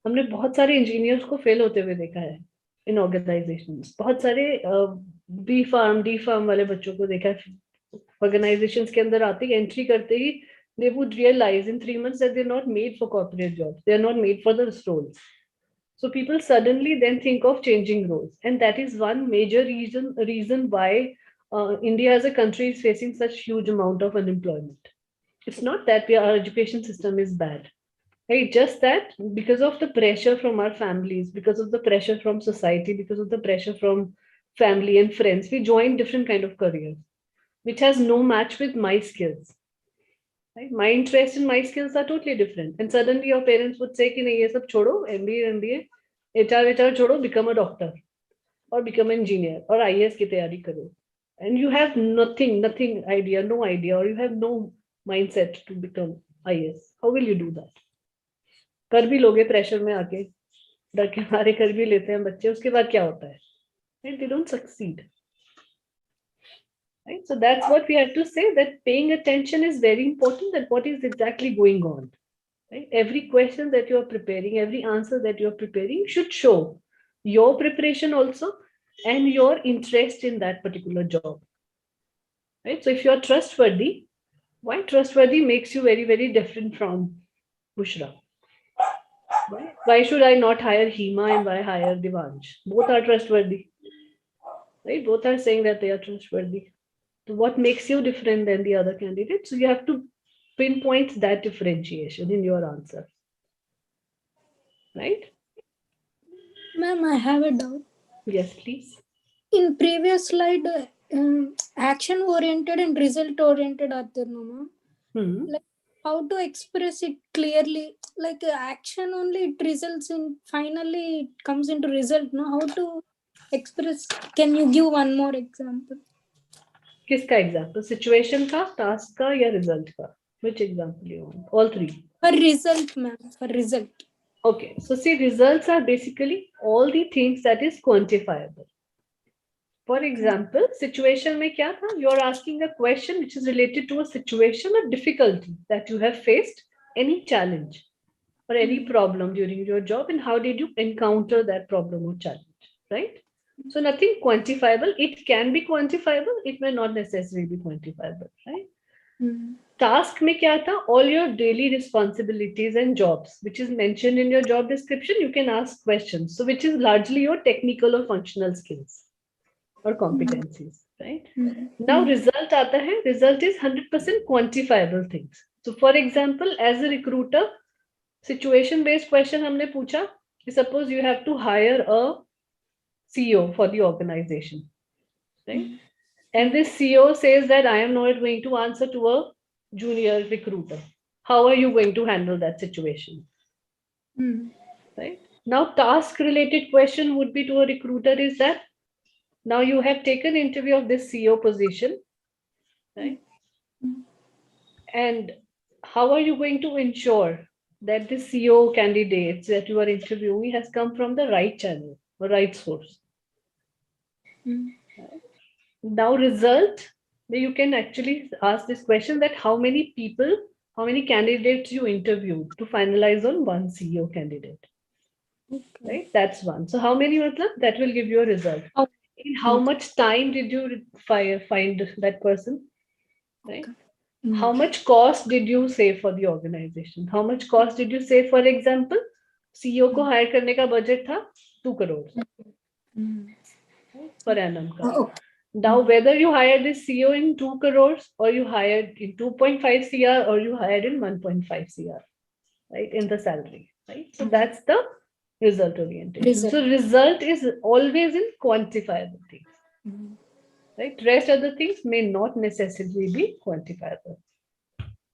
हमने बहुत सारे engineers को fail होते हुए देखा है इन organisations, बहुत सारे बी फार्म डी फार्म वाले बच्चों को देखा है ऑर्गेनाइजेशंस के अंदर आते ही, एंट्री करते ही they would realize in 3 months that they're not made for corporate jobs, they're not made for the roles. So people suddenly then think of changing roles, and that is one major reason why India as a country is facing such huge amount of unemployment. It's not that our education system is bad, right? Just that because of the pressure from our families, because of the pressure from society, because of the pressure from family and friends, we join different kind of careers which has no match with my skills, right? My interest and my skills are totally different, and suddenly your parents would say कि नहीं ये सब छोड़ो, MBA HR छोड़ो, become a doctor or become an engineer or IAS की तैयारी करो, and you have nothing idea, no idea, or you have no mindset to become IAS. How will you do that? कर भी लोगे pressure में आके, डर के मारे कर भी लेते हैं बच्चे, उसके बाद क्या होता है, right? They don't succeed, right? So that's what we have to say, that paying attention is very important, that what is exactly going on, right? Every question that you are preparing, every answer that you are preparing should show your preparation also and your interest in that particular job, right? So if you are trustworthy, why trustworthy makes you very, very different from Bushra. Why should I not hire Hima and why hire Divansh? Both are trustworthy, right? Both are saying that they are trustworthy. So what makes you different than the other candidates? So you have to pinpoint that differentiation in your answer, right? Ma'am, I have a doubt. Yes, please. In previous slide, action oriented and result oriented are there, no, ma'am? Like how to express it clearly? Like action only, it results in, finally it comes into result. No, how to express? Can you give one more example? किसका example? Situation का, task का या result का? Which example you want? All three. For result, ma'am. For result. Okay, so see, results are basically all the things that is quantifiable. For example, situation में क्या था? You are asking a question which is related to a situation or difficulty that you have faced, any challenge or any problem during your job, and how did you encounter that problem or challenge, right? So nothing quantifiable. It can be quantifiable, it may not necessarily be quantifiable, right? Task में क्या था? All your daily responsibilities and jobs, which is mentioned in your job description, you can ask questions. So which is largely your technical or functional skills or competencies, right? Now result आता है. Result is 100% quantifiable things. So for example, as a recruiter, situation based question हमने पूछा, suppose you have to hire a CEO for the organization, right? And this CEO says that I am not going to answer to a junior recruiter. How are you going to handle that situation? Right? Now, task related question would be to a recruiter is that now you have taken interview of this CEO position, right? And how are you going to ensure that the CEO candidates that you are interviewing has come from the right channel or right source? Now, result, you can actually ask this question that how many people, how many candidates you interviewed to finalize on one CEO candidate. Right? That's one. So how many that will give you a result. In how much time did you find that person? Right? How much cost did you save for the organization? How much cost did you save? For example, CEO को hire करने का budget था 2 crores per annum का. Now, whether you hired this CEO in 2 crores or you hired in 2.5 CR or you hired in 1.5 CR, right, in the salary, right? So that's the result orientation. So result is always in quantifiable things, right? Rest other things may not necessarily be quantifiable.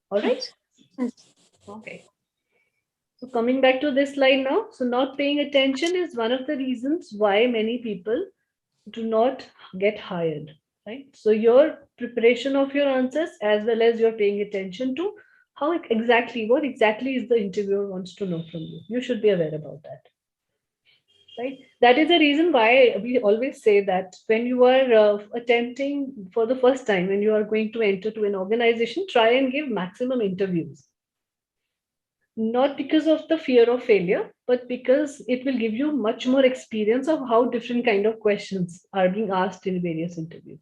All right? Okay. So coming back to this slide now. So not paying attention is one of the reasons why many people do not get hired, right? So your preparation of your answers as well as you're paying attention to how exactly, what exactly is the interviewer wants to know from you. You should be aware about that. Right? That is the reason why we always say that when you are attempting for the first time, when you are going to enter to an organization, try and give maximum interviews. Not because of the fear of failure, but because it will give you much more experience of how different kind of questions are being asked in various interviews.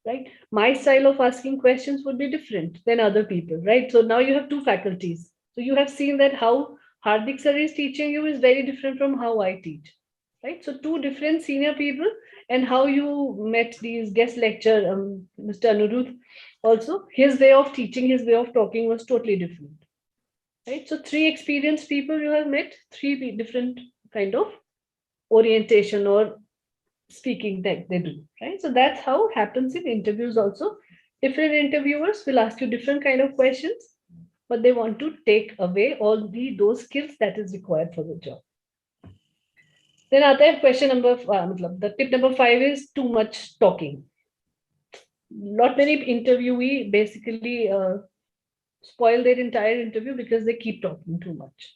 Right? My style of asking questions would be different than other people, right? So now you have two faculties. So you have seen that how Hardik sir is teaching you is very different from how I teach, right? So two different senior people, and how you met these guest lecture, Mr. Anuruddh, also his way of teaching, his way of talking was totally different, right? So three experienced people you have met, three different kind of orientation or speaking that they do, right? So that's how it happens in interviews also. Different interviewers will ask you different kind of questions, but they want to take away all those skills that is required for the job. Then आता है question number the tip number 5 is too much talking. Not many interviewee basically spoil their entire interview because they keep talking too much.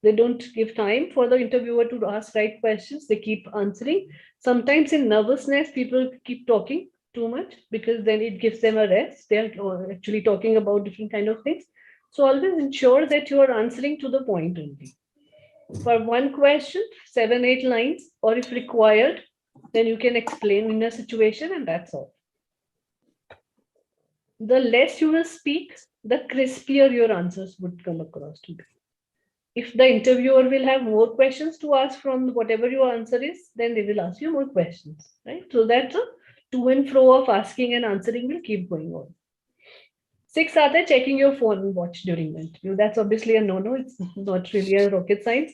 They don't give time for the interviewer to ask right questions. They keep answering. Sometimes in nervousness, people keep talking too much because then it gives them a rest. They're actually talking about different kind of things. So always ensure that you are answering to the point only. For one question, 7-8 lines, or if required, then you can explain in a situation, and that's all. The less you will speak, the crispier your answers would come across to be. If the interviewer will have more questions to ask from whatever your answer is, then they will ask you more questions, right? So that's a to and fro of asking and answering will keep going on. 6 are checking your phone and watch during the interview. That's obviously a no-no. It's not really a rocket science.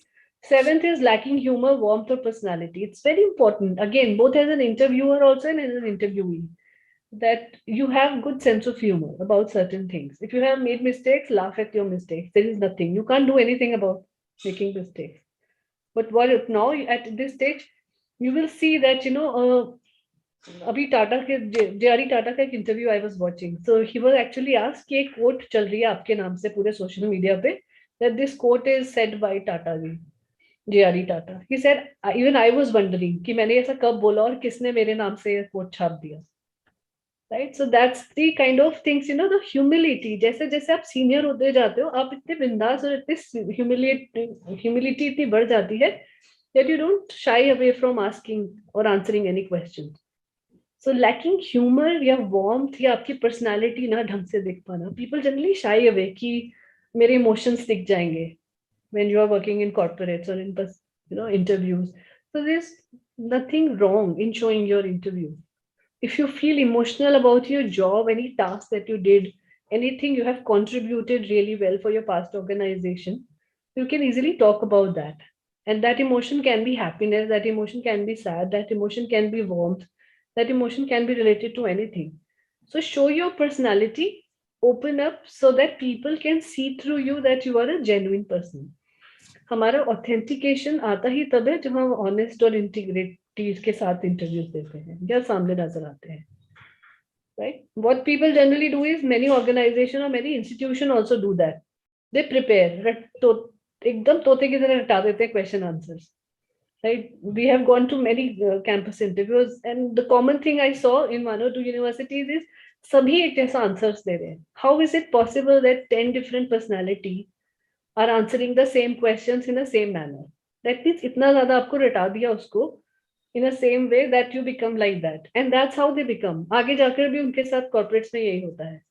7th is lacking humor, warmth, or personality. It's very important. Again, both as an interviewer also and as an interviewee, that you have good sense of humor about certain things. If you have made mistakes, laugh at your mistakes. There is nothing. You can't do anything about making mistakes. But what now at this stage, you will see that, अभी टाटा के JRE Tata का एक interview I was watching so he was actually asked कि एक coat चल रही है आपके नाम से पूरे सोशल मीडिया पे that this quote is said by Tata ji JRD Tata he said even I was wondering कि मैंने ऐसा कब बोला और किसने मेरे नाम से कोट छाप दिया right so that's the kind of things the humility जैसे जैसे आप सीनियर होते जाते हो आप इतने बिंदास और इतने ह्यूमिलिटी इतनी बढ़ जाती है that you don't shy away from asking or answering any questions. So lacking humor या warmth या आपकी personality ना ढंग से दिख पाना, people generally shy away कि मेरे emotions दिख जाएंगे when you are working in corporates or in interviews. So there's nothing wrong in showing your interview. If you feel emotional about your job, any task that you did, anything you have contributed really well for your past organization, you can easily talk about that. And that emotion can be happiness, that emotion can be sad, that emotion can be warmth, that emotion can be related to anything. So show your personality, open up so that people can see through you that you are a genuine person. हमारा authentication आता ही तब है जब हम honest और integrity के साथ interviews देते हैं या सामने नजर आते हैं. Right? What people generally do is many organization or many institution also do that. They prepare. तो एकदम तोते की तरह रटा देते हैं question answers. Right? We have gone to many campus interviews, and the common thing I saw in 1 or 2 universities is सभी एक जैसा answers दे रहे हैं. How is it possible that 10 different personality are answering the same questions in the same manner? That means इतना ज़्यादा आपको रटा दिया उसको in a same way that you become like that, and that's how they become. आगे जाकर भी उनके साथ corporates में यही होता है,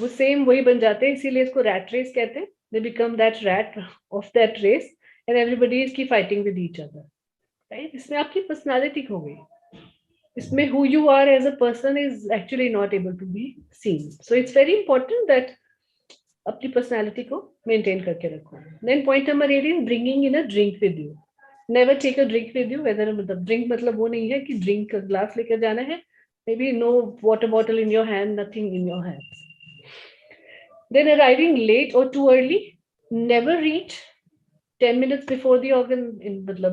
वो same वही बन जाते हैं, इसीलिए इसको rat race कहते हैं. They become that rat of that race, and everybody is keep fighting with each other. Right? इसमें आपकी personality खो गई. इसमें who you are as a person is actually not able to be seen. So it's very important that अपनी personality को maintain करके रखो. Then point number 8 is bringing in a drink with you. Never take a drink with you. Whether मतलब drink मतलब वो नहीं है कि drink का glass लेकर जाना है. Maybe no water bottle in your hand, nothing in your hands. Then arriving late or too early. Never reach 10 minutes before the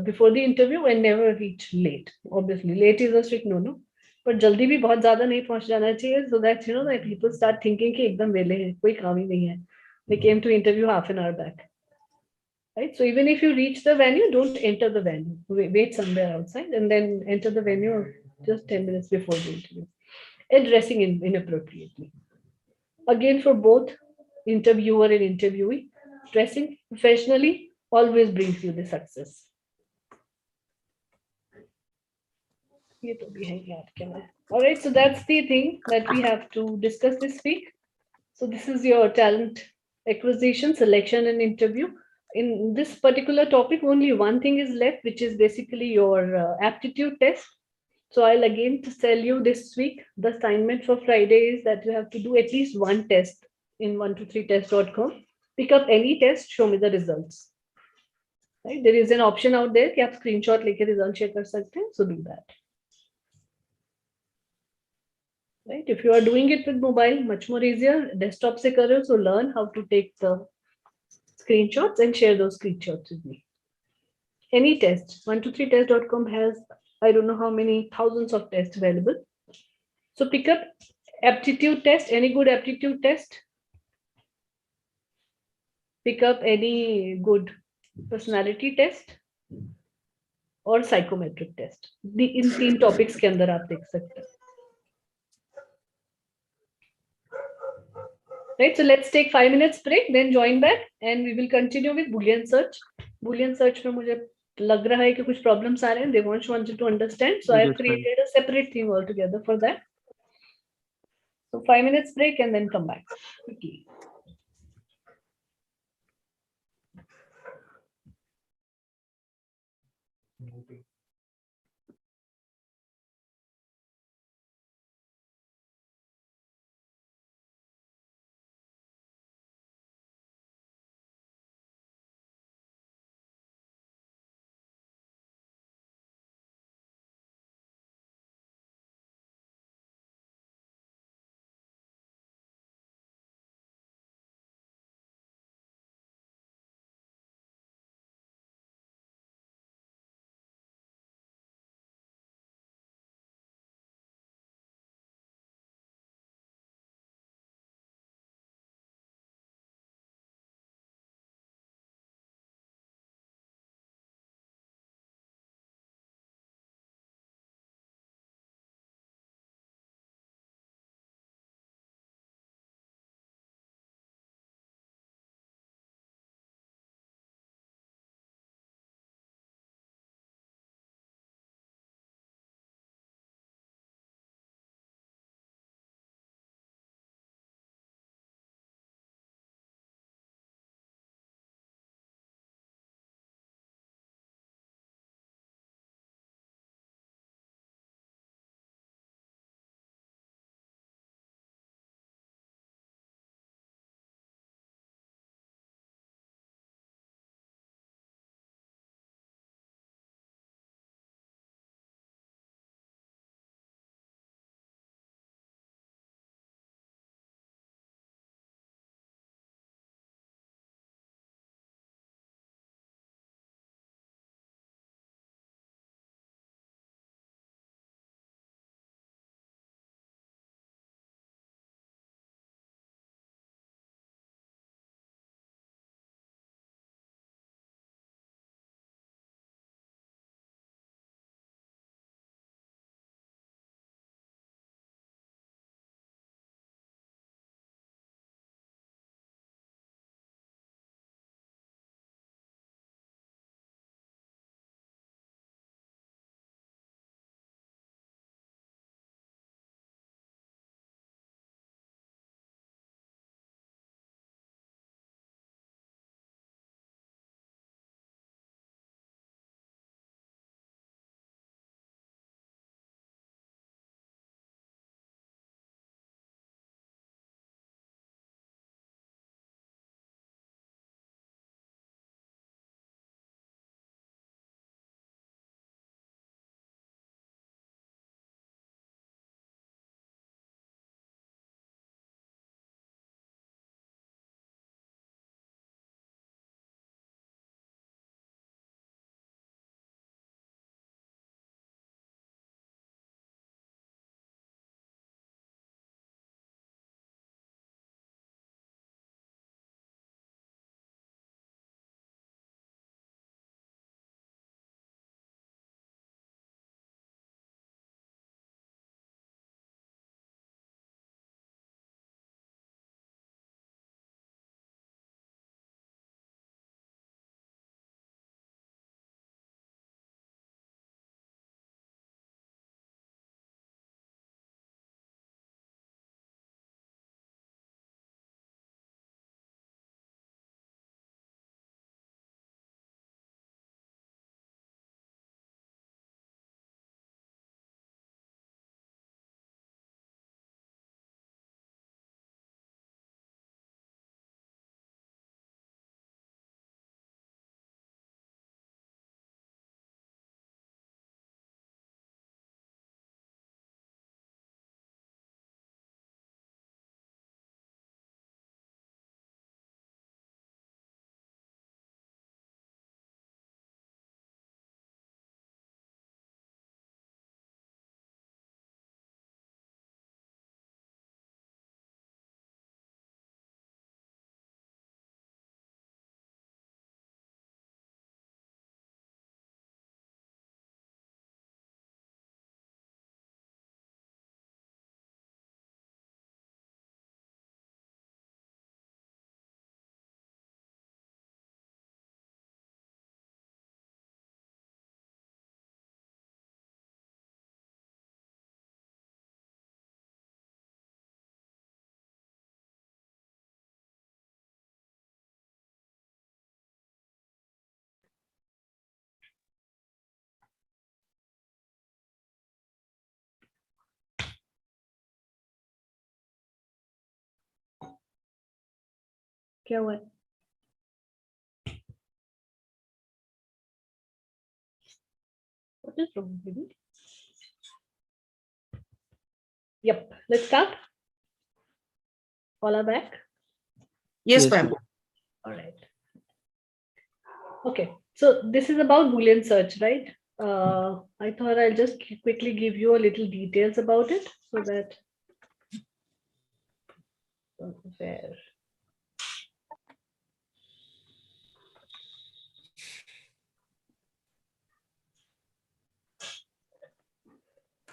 before the interview, and never reach late. Obviously, late is a strict no. पर जल्दी भी बहुत ज़्यादा नहीं पहुंच जाना चाहिए, so that you know that people start thinking कि एकदम वेले हैं, कोई काम ही नहीं है. They came to interview half an hour back. Right? So even if you reach the venue, don't enter the venue. Wait somewhere outside and then enter the venue just 10 minutes before the interview. And dressing inappropriately. Again, for both interviewer and interviewee, dressing professionally always brings you the success. All right, so that's the thing that we have to discuss this week. So this is your talent acquisition, selection, and interview. In this particular topic, only one thing is left, which is basically your aptitude test. So I'll again tell you this week, the assignment for Friday is that you have to do at least one test in 123test.com. Pick up any test, show me the results. Right? There is an option out there कि आप screenshot लेके result share कर सकते हैं, so do that. Right? If you are doing it with mobile, much more easier. Desktop se kar rahe ho, so learn how to take the screenshots and share those screenshots with me. Any test, 123test.com has I don't know how many thousands of tests available. So pick up aptitude test, any good aptitude test. Pick up any good personality test or psychometric test. In 3 topics के अंदर आप देख सकते हैं. Right, so let's take 5 minutes break, then join back, and we will continue with Boolean search. Boolean search में मुझे लग रहा है कि कुछ problems आ रहे हैं. Devansh wanted to understand, so I have created a separate theme altogether for that. So 5 minutes break and then come back quickly. क्या हुआ है? What is wrong with it? Yep, let's start. All are back. Yes, Yes, ma'am. ma'am. All right. Okay, so this is about Boolean search, right? I thought I'll just quickly give you a little details about it so that where.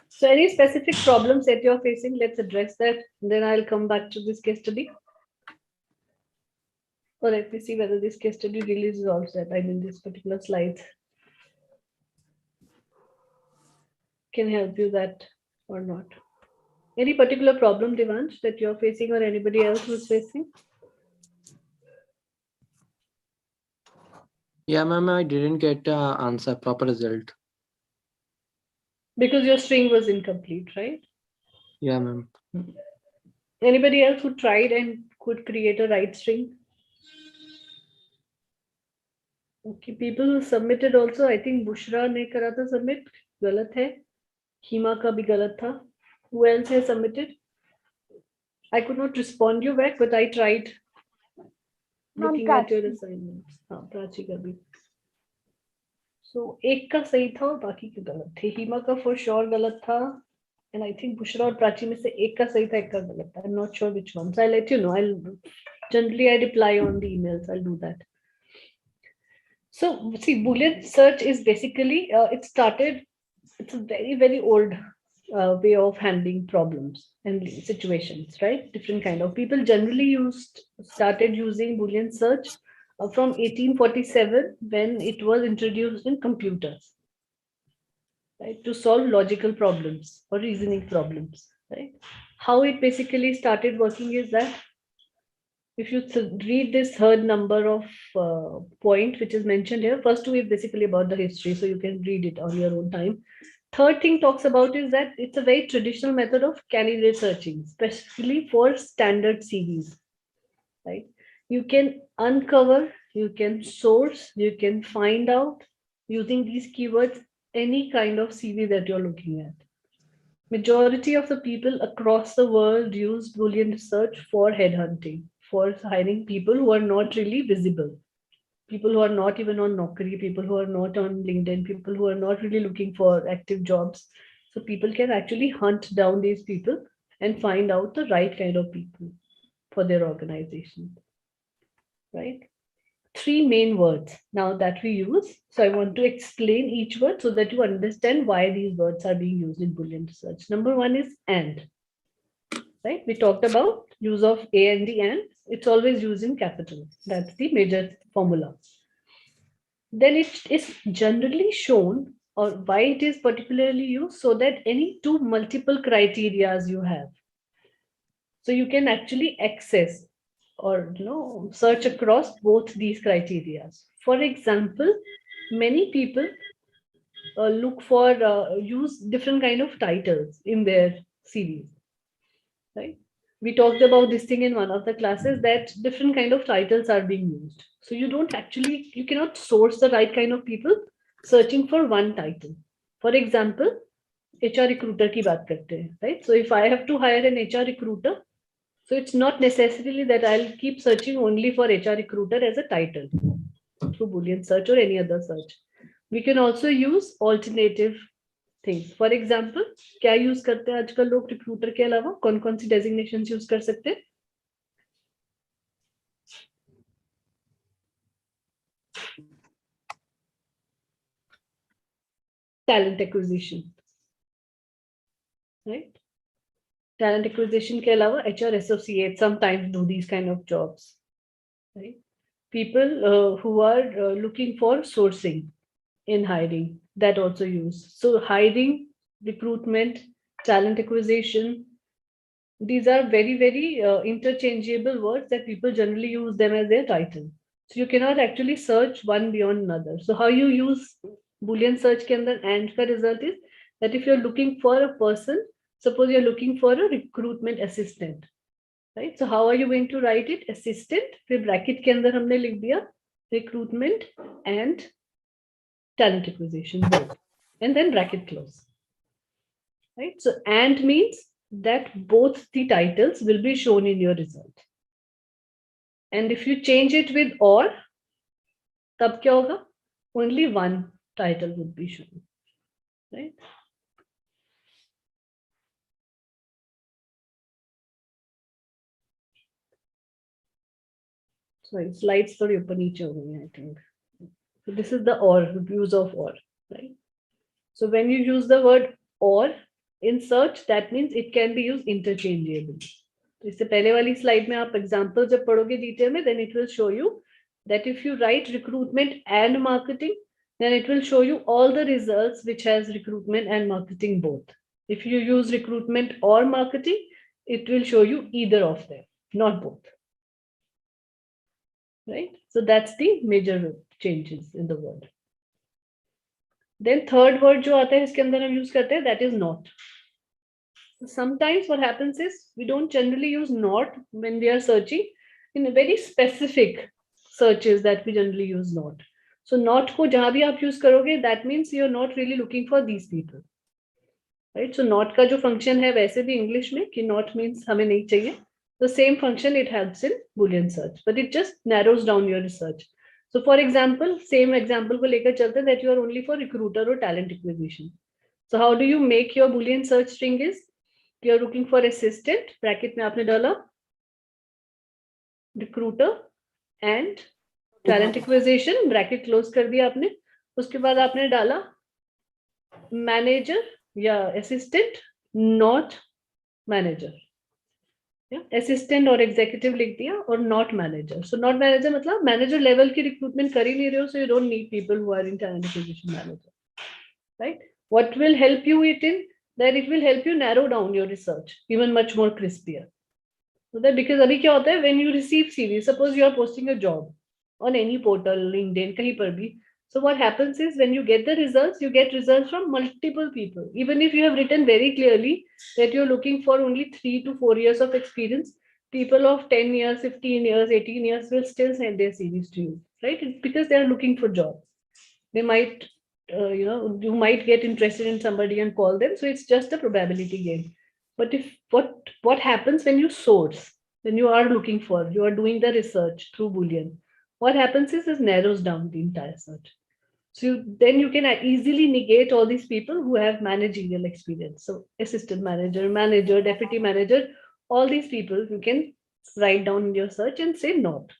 So any specific problems that you're facing, let's address that. Then I'll come back to this case study. Or let me see whether this case study really resolves that. I mean, this particular slide can help you that or not. Any particular problem, Devansh, that you're facing or anybody else who's facing? Yeah, ma'am, I didn't get the answer, proper result. Because your string was incomplete, right? Yeah, ma'am. Anybody else who tried and could create a right string? Okay, people who submitted also, I think Bushra ne kara tha submit, galat hai. Hima ka bhi galat tha. Who else has submitted? I could not respond you back, but I tried looking at your assignments. हाँ, प्राची का भी. So एक का सही था और बाकी के गलत थे. हिमा का for sure गलत था. And I think Bushra और प्राची में से एक का सही था, एक का गलत था. I'm not sure which one. So I'll let you know. Generally I reply on the emails. I'll do that. So see, Boolean search is basically it's a very, very old way of handling problems and situations, right? Different kind of people generally started using Boolean search from 1847 when it was introduced in computers, right? To solve logical problems or reasoning problems, right? How it basically started working is that if you read this third number of point which is mentioned here, first two is basically about the history, so you can read it on your own time. Third thing talks about is that it's a very traditional method of candidate searching, especially for standard CVs, right? You can uncover, you can source, you can find out using these keywords any kind of CV that you're looking at. Majority of the people across the world use Boolean search for headhunting, for hiring people who are not really visible, people who are not even on Naukri, people who are not on LinkedIn, people who are not really looking for active jobs. So people can actually hunt down these people and find out the right kind of people for their organization, right? Three main words now that we use. So I want to explain each word so that you understand why these words are being used in Boolean search. Number one is and, right? We talked about use of A and the and. It's always used in capital. That's the major formula. Then it is generally shown, or why it is particularly used, so that any two multiple criterias you have. So you can actually access or search across both these criteria. For example, many people look for use different kind of titles in their CVs, right? We talked about this thing in one of the classes that different kind of titles are being used. So you cannot source the right kind of people searching for one title. For example, HR recruiter ki baat karte hain, right? So if I have to hire an HR recruiter, so it's not necessarily that I'll keep searching only for HR recruiter as a title through Boolean search or any other search. We can also use alternative things. For example, क्या use करते हैं आजकल लोग recruiter के अलावा? कौन-कौन सी designations use कर सकते हैं? Talent acquisition, right? Talent acquisition के अलावा HR associates sometimes do these kind of jobs, right? People who are looking for sourcing in hiring, that also use. So hiring, recruitment, talent acquisition, these are very, very interchangeable words that people generally use them as their title. So you cannot actually search one beyond another. So how you use Boolean search ke andar and ka result is that if you're looking for a person, suppose you're looking for a recruitment assistant, right? So how are you going to write it? Assistant, फिर bracket के अंदर हमने लिख दिया recruitment and talent acquisition both, and then bracket close, right? So and means that both the titles will be shown in your result, and if you change it with or, तब क्या होगा? Only one title would be shown, right? Sorry, slides थोड़ी ऊपर नीचे हो गई हैं, I think. So this is the or, use of or, right? So when you use the word or in search, that means it can be used interchangeably. तो इससे पहले वाली स्लाइड में आप एग्जांपल जब पढ़ोगे डिटेल में, then it will show you that if you write recruitment and marketing, then it will show you all the results which has recruitment and marketing both. If you use recruitment or marketing, it will show you either of them, not both. Right? So that's the major changes in the word. Then third word जो आता है इसके अंदर हम use करते हैं, that is not. Sometimes what happens is we don't generally use not when we are searching. In a very specific searches that we generally use not. So not को जहाँ भी आप use करोगे, that means you're not really looking for these people. Right? So not का जो function है वैसे भी English में कि not means हमें नहीं चाहिए. The same function it helps in Boolean search, but it just narrows down your research. So for example, same example को लेकर चलते हैं that you are only for recruiter or talent acquisition. So how do you make your Boolean search string is, you are looking for assistant, bracket में आपने डाला recruiter and talent acquisition, bracket close कर दिया आपने, उसके बाद आपने डाला manager या assistant, not manager. असिस्टेंट और एग्जीक्यूटिव लिख दिया और not manager. So not manager मतलब मैनेजर लेवल की रिक्रूटमेंट कर ही नहीं रहे हो, so you don't need people who are in talent acquisition manager, right? What will help you it in that it will help you narrow down your research even much more crispier. So that because अभी क्या होता है, when you receive CV, suppose you are posting a job on any portal, LinkedIn, कहीं पर भी. So what happens is when you get the results, you get results from multiple people. Even if you have written very clearly that you're looking for only 3 to 4 years of experience, people of 10 years, 15 years, 18 years will still send their CVs to you, right? It's because they are looking for jobs. They might, you might get interested in somebody and call them. So it's just a probability game. But if what happens when you source, when you are looking for, you are doing the research through Boolean, what happens is it narrows down the entire search. So then you can easily negate all these people who have managerial experience. So assistant manager, deputy manager, all these people you can write down in your search and say not.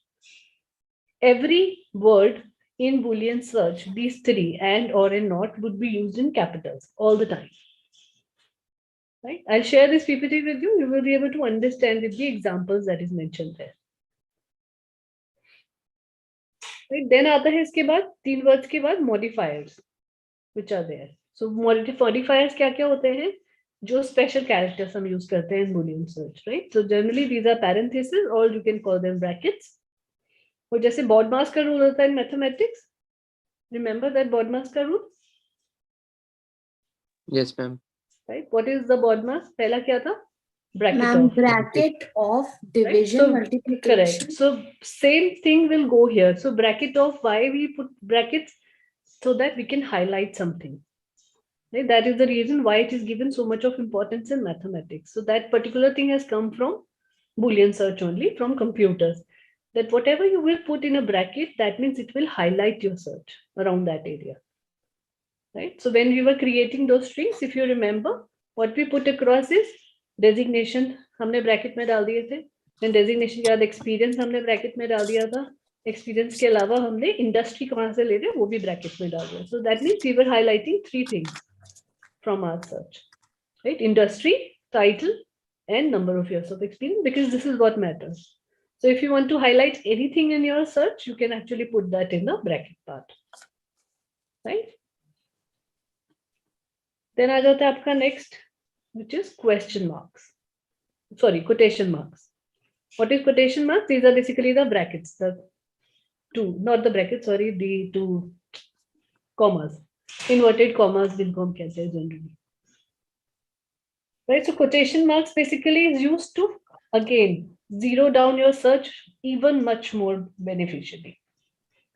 Every word in Boolean search, these three, and, or, and not, would be used in capitals all the time. Right? I'll share this PPT with you. You will be able to understand with the examples that is mentioned there. Right? Then आता है इसके बाद 3 words के बाद modifiers which are there. So modifiers क्या क्या होते हैं? जो special characters हम use करते हैं in Boolean search, right? So generally these are parentheses, or you can call them brackets. और जैसे BODMAS का rule होता है in mathematics. Remember that BODMAS का rule? Yes, ma'am. Right? What is the BODMAS? पहला क्या था? Bracket of division, right? So, multiplication. Correct. So same thing will go here. So bracket of, why we put brackets? So that we can highlight something. Right? That is the reason why it is given so much of importance in mathematics. So that particular thing has come from Boolean search only, from computers. That whatever you will put in a bracket, that means it will highlight your search around that area. Right? So when we were creating those strings, if you remember, what we put across is designation, हमने bracket में डाल दिए थे. Then designation के बाद experience हमने bracket में डाल दिया था. Experience के अलावा हमने industry कहाँ से ले रहे वो भी bracket में डाल दिया. So that means we were highlighting 3 things from our search, right? Industry, title, and number of years of experience, because this is what matters. So if you want to highlight anything in your search, you can actually put that in the bracket part, right? Then आ जाता है आपका next, which is question marks. Sorry, quotation marks. What is quotation marks? These are basically the brackets, the 2, not the brackets, sorry, the 2 commas, inverted commas जिनको हम कहते हैं generally. Right, so quotation marks basically is used to, again, zero down your search even much more beneficially.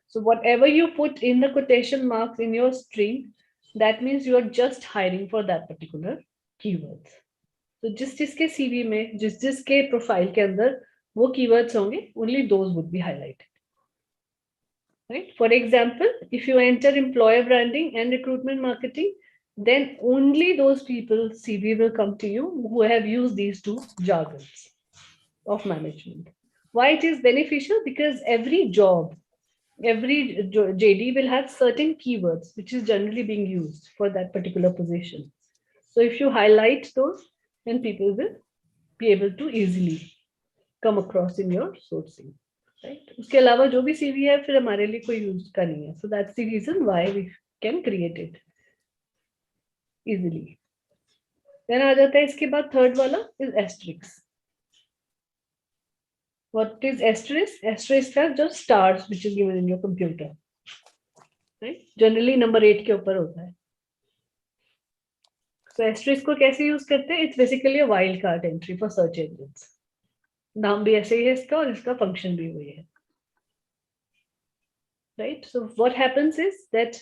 So whatever you put in the quotation marks in your string, that means you are just hiring for that particular keywords. तो जिसके CV में जिसके profile के अंदर वो keywords होंगे, only those would be highlighted. Right? For example, if you enter employer branding and recruitment marketing, then only those people CV will come to you who have used these two jargons of management. Why it is beneficial? Because every job, every JD will have certain keywords which is generally being used for that particular position. So if you highlight those, then people will be able to easily come across in your sourcing. Right? उसके अलावा जो भी CV है फिर हमारे लिए कोई use का नहीं है. So that's the reason why we can create it easily. Then आ जाता है इसके बाद third वाला is asterisk. What is asterisk? Asterisk are just stars which is given in your computer. Right? Generally number 8 के ऊपर होता है. So asterisk को कैसे यूज करते हैं? It's basically a wildcard entry for search engines. नाम भी ऐसे ही है इसका और इसका फंक्शन भी वही है. Right? So what happens is that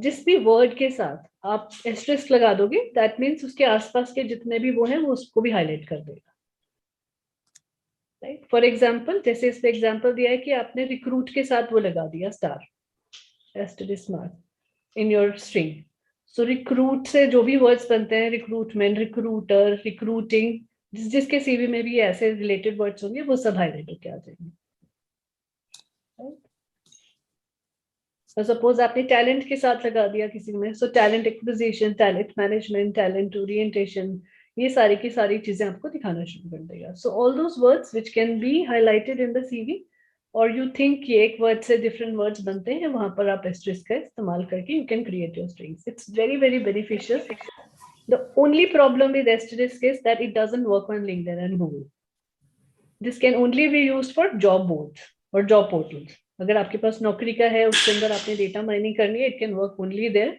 जिस भी वर्ड के साथ आप asterisk लगा दोगे, that means उसके आसपास के जितने भी वो हैं वो उसको भी हाईलाइट कर देगा. Right? For example, जैसे इस पे एग्जांपल दिया है कि आपने रिक्रूट के साथ वो लगा दिया star asterisk mark in your string. So recruit से जो भी वर्ड्स बनते हैं, रिक्रूटमेंट, रिक्रूटर, रिक्रूटिंग, जिसके सीवी में भी ऐसे रिलेटेड वर्ड्स होंगे वो सब हाईलाइट होके आ जाएंगे. तो सपोज आपने टैलेंट के साथ लगा दिया किसी में, so talent acquisition, talent management, talent orientation, ये सारी की सारी चीजें आपको दिखाना शुरू कर देगा. So all those words which can be highlighted in the CV और यू थिंक कि एक वर्ड से डिफरेंट वर्ड्स बनते हैं, वहां पर आप एस्टेरिस्क का इस्तेमाल करके you can create your strings. It's very very beneficial. The only problem with asterisk is that it doesn't work on LinkedIn and Google. This can only be used for job boards or job portals. अगर आपके पास नौकरी का है, उसके अंदर आपने data mining करनी है, it can work only there.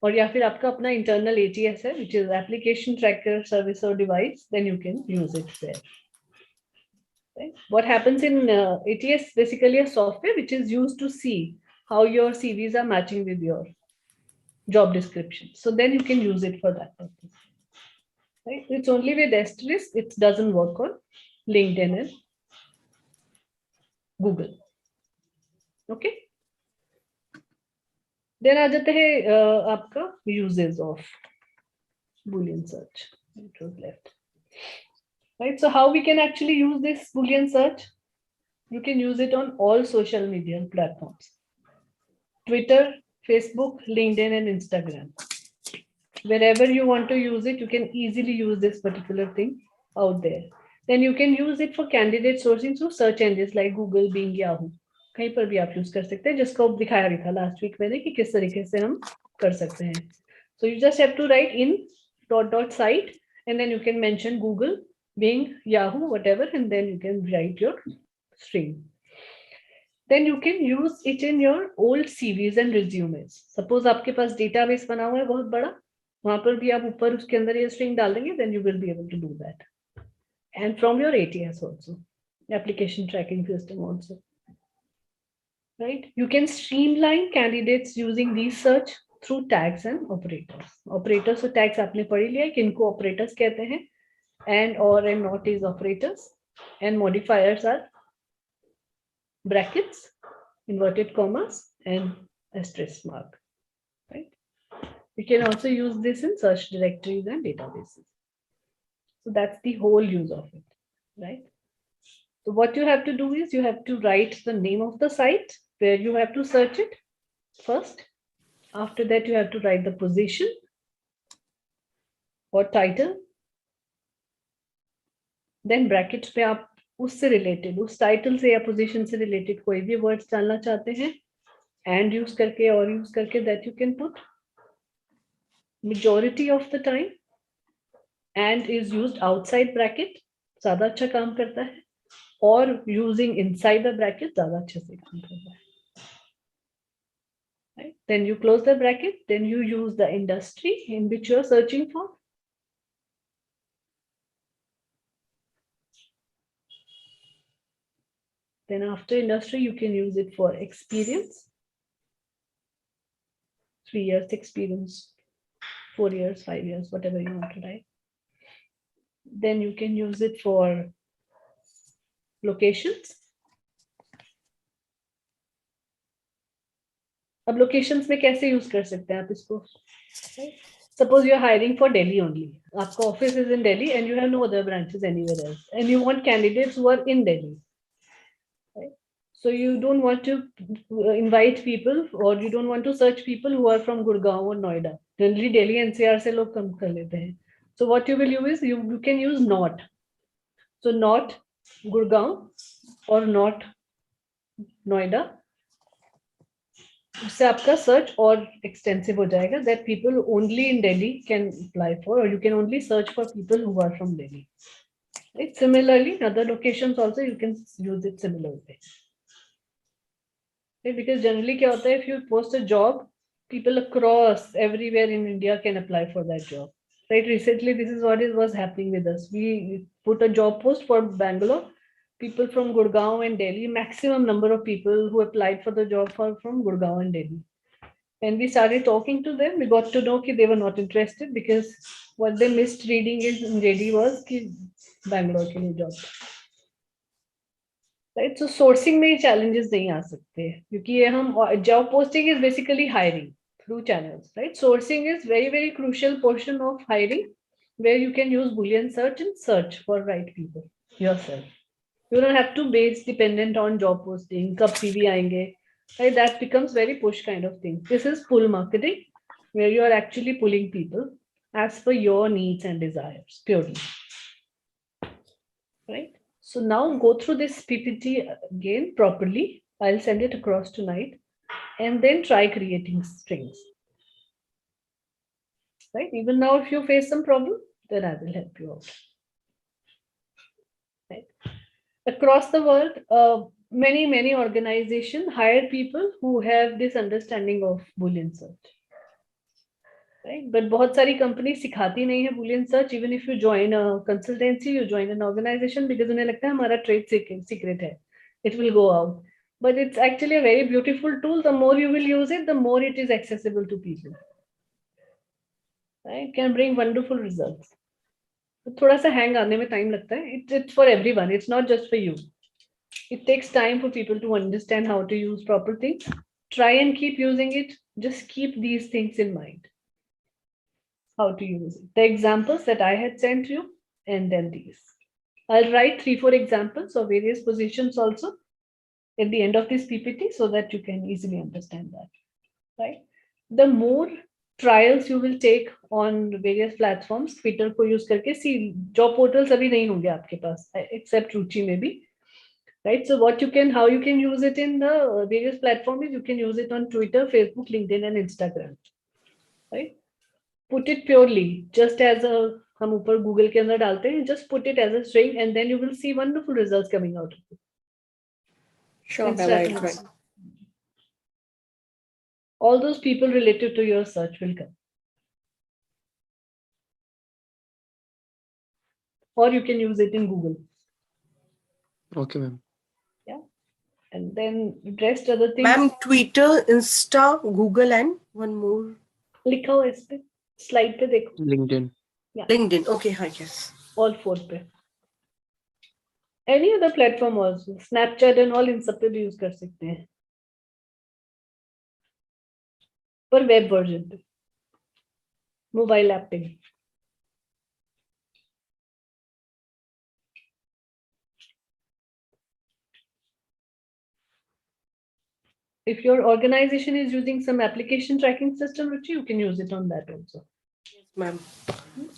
और या फिर आपका अपना internal ATS है, which is application tracker service or device, then you can use it there. Right? What happens in ATS basically a software which is used to see how your CVs are matching with your job description. So then you can use it for that purpose. Right? It's only with asterisk, it doesn't work on LinkedIn and Google. Okay. Then आ जाते हैं आपका uses of Boolean search. It was left. Right. So how we can actually use this Boolean search? You can use it on all social media platforms. Twitter, Facebook, LinkedIn, and Instagram. Wherever you want to use it, you can easily use this particular thing out there. Then you can use it for candidate sourcing through search engines like Google, Bing, Yahoo. कहीं पर भी आप use कर सकते हैं, जिसको दिखाया भी था लास्ट वीक मैंने कि किस तरीके से हम कर सकते हैं. So you just have to write in .site and then you can mention Google, Bing, Yahoo, whatever, and then you can write your string. Then you can use it in your old CVs and resumes. Suppose आपके पास database बना हुआ है बहुत बड़ा, वहां पर भी आप ऊपर उसके अंदर ये string डाल देंगे, then you will be able to do that. And from your ATS also, application tracking system also. Right? You can streamline candidates using these search through tags and operators. Operators और tags आपने पढ़ लिया है कि इनको operators कहते हैं, and, or, and, not is operators, and modifiers are brackets, inverted commas, and asterisk mark. Right? You can also use this in search directories and databases. So that's the whole use of it, right? So what you have to do is you have to write the name of the site where you have to search it first. After that, you have to write the position or title. Then brackets पे आप उससे related, उस title से या position से related कोई भी words डालना चाहते हैं, and use करके और use करके, that you can put. Majority of the time, and is used outside bracket, ज़्यादा अच्छा काम करता है, or using inside the bracket ज़्यादा अच्छे से काम करता है. Right? Then you close the bracket, then you use the industry in which you are searching for. Then after industry, you can use it for experience. 3 years experience, 4 years, 5 years, whatever you want to write. Then you can use it for locations. अब locations में कैसे use कर सकते हैं आप इसको? Suppose you are hiring for Delhi only. आपका office is in Delhi and you have no other branches anywhere else, and you want candidates who are in Delhi. Right? So you don't want to invite people, or you don't want to search people who are from Gurgaon or Noida. Generally Delhi NCR से लोग कम कर लेते हैं. So what you will use is you can use not. So not Gurgaon or not Noida. उससे आपका search और extensive हो जाएगा, that people only in Delhi can apply for, or you can only search for people who are from Delhi. Right? Similarly, in other locations also you can use it similarly. Right? Because generally क्या होता है, if you post a job, people across everywhere in India can apply for that job. Right? Recently, this is what was happening with us. We put a job post for Bangalore. People from Gurgaon and Delhi, maximum number of people who applied for the job were from Gurgaon and Delhi. And we started talking to them. We got to know that they were not interested because what they missed reading is in JD was कि Bangalore के लिए job. Right? So sourcing में challenges नहीं आ सकते क्योंकि ये हम job posting is basically hiring through channels. Right? Sourcing is very, very crucial portion of hiring where you can use Boolean search and search for right people yourself. You don't have to base dependent on job posting, kab CV आएंगे, right? That becomes very push kind of thing. This is pull marketing, where you are actually pulling people as per your needs and desires purely. Right? So now go through this PPT again properly. I'll send it across tonight, and then try creating strings. Right? Even now, if you face some problem, then I will help you out. Right? Across the world, many organizations hire people who have this understanding of Boolean search. Right? But बहुत सारी companies सिखाती नहीं है Boolean search. Even if you join a consultancy, you join an organization because उन्हें लगता है हमारा trade secret है. It will go out. But it's actually a very beautiful tool. The more you will use it, the more it is accessible to people. Right? It can bring wonderful results. थोड़ा सा hang आने में time लगता है. It's for everyone. It's not just for you. It takes time for people to understand how to use proper things. Try and keep using it. Just keep these things in mind. How to use it. The examples that I had sent you, and then these. I'll write 3-4 examples of various positions also at the end of this PPT so that you can easily understand that. Right? The more trials you will take on various platforms, Twitter को use करके, see job portals अभी नहीं होंगे आपके पास, except Ruchi maybe. Right? So how you can use it in the various platforms, you can use it on Twitter, Facebook, LinkedIn, and Instagram. Right? Put it purely, just as a हम ऊपर Google के अंदर डालते हैं, just put it as a string, and then you will see wonderful results coming out of it. Sure, ma'am, I'll try. All those people related to your search will come. Or you can use it in Google. Okay, ma'am. Yeah. And then rest other things. Ma'am, Twitter, Insta, Google, and one more. लिखा हुआ इस पे, slide पे देखो. LinkedIn. Yeah. LinkedIn. Okay, hi, yes. All 4 पे. Any other platform also, Snapchat and all, इन सब पे भी use कर सकते हैं. पर web version पे, mobile app पे. If your organization is using some application tracking system, Ruchi, you can use it on that also. Yes, ma'am.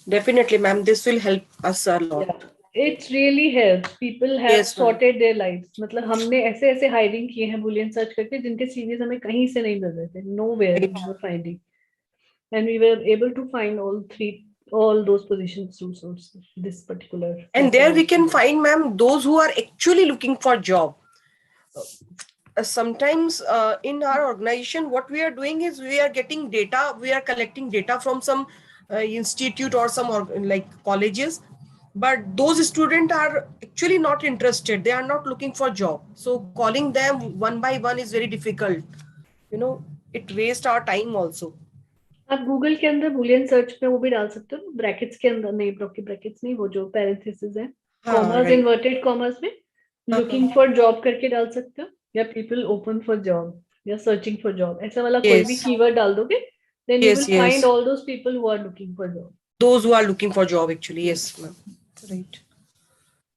Definitely, ma'am. This will help us a lot. Yeah. It really helps. People have Yes, ma'am. sorted their lives. मतलब हमने ऐसे hiring किए हैं Boolean search करके जिनके CVs हमें कहीं से नहीं मिल रहे थे. Nowhere we were finding. And we were able to find all those positions through source, this particular. And there we can find, ma'am, those who are actually looking for job. Sometimes in our organization, what we are doing is we are getting data, we are collecting data from some institute or some like colleges. but those students are actually not interested. They are not looking for job. So calling them one by one is very difficult. It wastes our time also. आप Google के अंदर Boolean search में वो भी डाल सकते हो, brackets के अंदर नहीं, ब्रैकेट्स नहीं, वो जो पैरेंथेसिस है, कॉमर्स, right. इन्वर्टेड कॉमर्स में लुकिंग फॉर जॉब करके डाल सकते हो, या पीपल ओपन फॉर जॉब या सर्चिंग फॉर जॉब, ऐसा वाला कोई भी Yes. कीवर्ड डाल दोगे, then you Yes, will yes. find all those people who are looking for job. Those who are looking for job actually. Yes, ma'am. Right.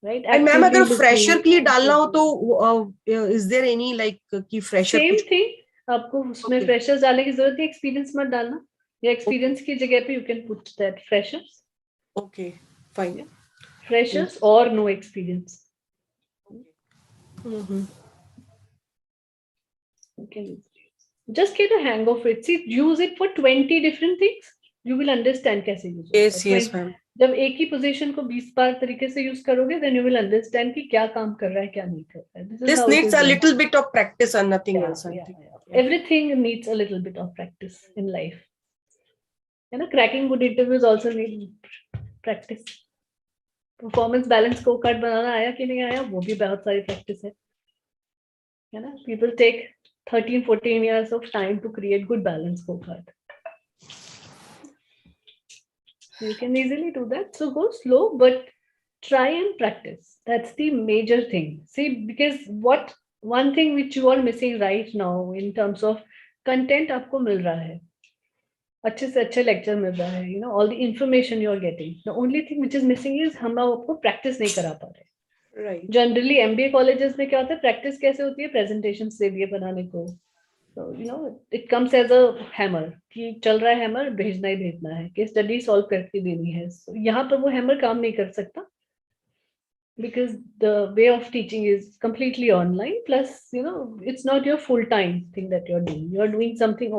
Right. And ma'am, Actively अगर fresher looking. के लिए डालना हो तो is there any like कि fresher Same कुछ? thing. आपको उसमें Okay. freshers डालने की जरूरत है, experience मत डालना, या experience की जगह पे you can put that freshers. Okay, fine. Yeah. Freshers Yes. or no experience. Mm-hmm. Okay. Just get a hang of it. See, use it for 20 different things. You will understand कैसे use होता है. Yes, yes, ma'am. जब एक ही position को 20 बार तरीके से use करोगे, then you will understand कि क्या काम कर रहा है, क्या नहीं कर रहा है. This needs a little bit of practice and nothing else. I think. Everything needs a little bit of practice in life. Cracking good interviews also need practice. Performance balance scorecard बनाना आया कि नहीं आया, वो भी बहुत सारी practice है. People take 13-14 years of time to create good balance scorecard. You can easily do that. So go slow, but try and practice. That's the major thing. See, because one thing which you are missing right now in terms of content आपको मिल रहा है, अच्छे से अच्छे lecture मिल रहा है, all the information you are getting. The only thing which is missing is हम आपको practice नहीं करा पा रहे. Right. Generally MBA colleges में क्या होता है, practice कैसे होती है, presentations दे दिए बनाने को. So, it comes as a hammer कि चल रहा है hammer, भेजना ही भेजना है, case study solve करके देनी है. So, यहाँ पर वो hammer काम नहीं कर सकता, because the way of teaching is completely online, plus it's not your full-time thing that you're doing something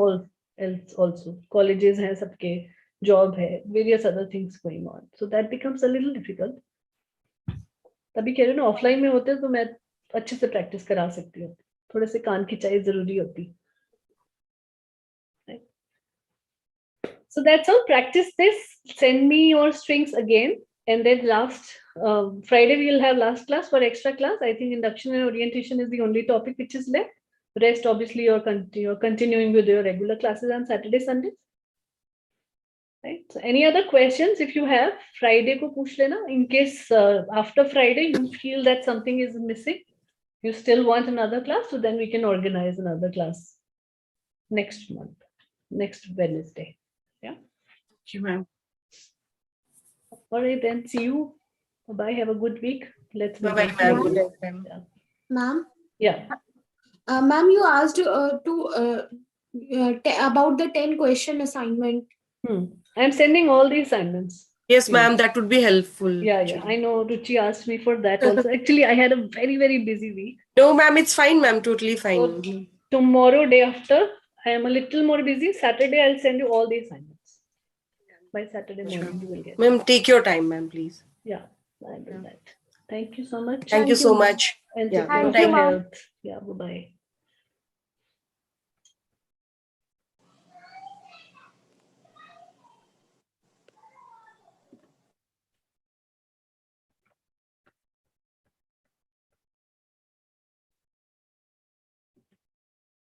else also. Colleges हैं सबके, job है, various other things going on, so that becomes a little difficult. तभी कह रहे हो ना, offline में होते तो मैं अच्छे से प्रैक्टिस करा सकती हूँ, थोड़े से कान खिंचाई जरूरी होती. So that's all. Practice this. Send me your strings again, and then last Friday we will have last class for extra class. I think induction and orientation is the only topic which is left. Rest obviously you're continuing with your regular classes on Saturday, Sunday. Right. So any other questions? If you have, Friday ko push lena. In case after Friday you feel that something is missing, you still want another class, so then we can organize another class next month, next Wednesday. Yeah. Thank you, ma'am. All right, then. See you. Bye. Have a good week. Let's meet. Bye, ma'am. Good night, ma'am. Yeah. Ma'am, Yeah. ma'am, you asked about the 10 question assignment. I'm sending all the assignments. Yes, ma'am. That would be helpful. Yeah. I know Ruchi asked me for that also. Actually, I had a very, very busy week. No, ma'am. It's fine, ma'am. Totally fine. So, tomorrow, day after, I am a little more busy. Saturday, I'll send you all the assignments. By Saturday morning, you will get. Ma'am, take your time, ma'am, please. Yeah, I'll do that. Thank you so much. Thank you so much. And Yeah. take care of Thank you, your ma'am. health. Yeah, bye-bye.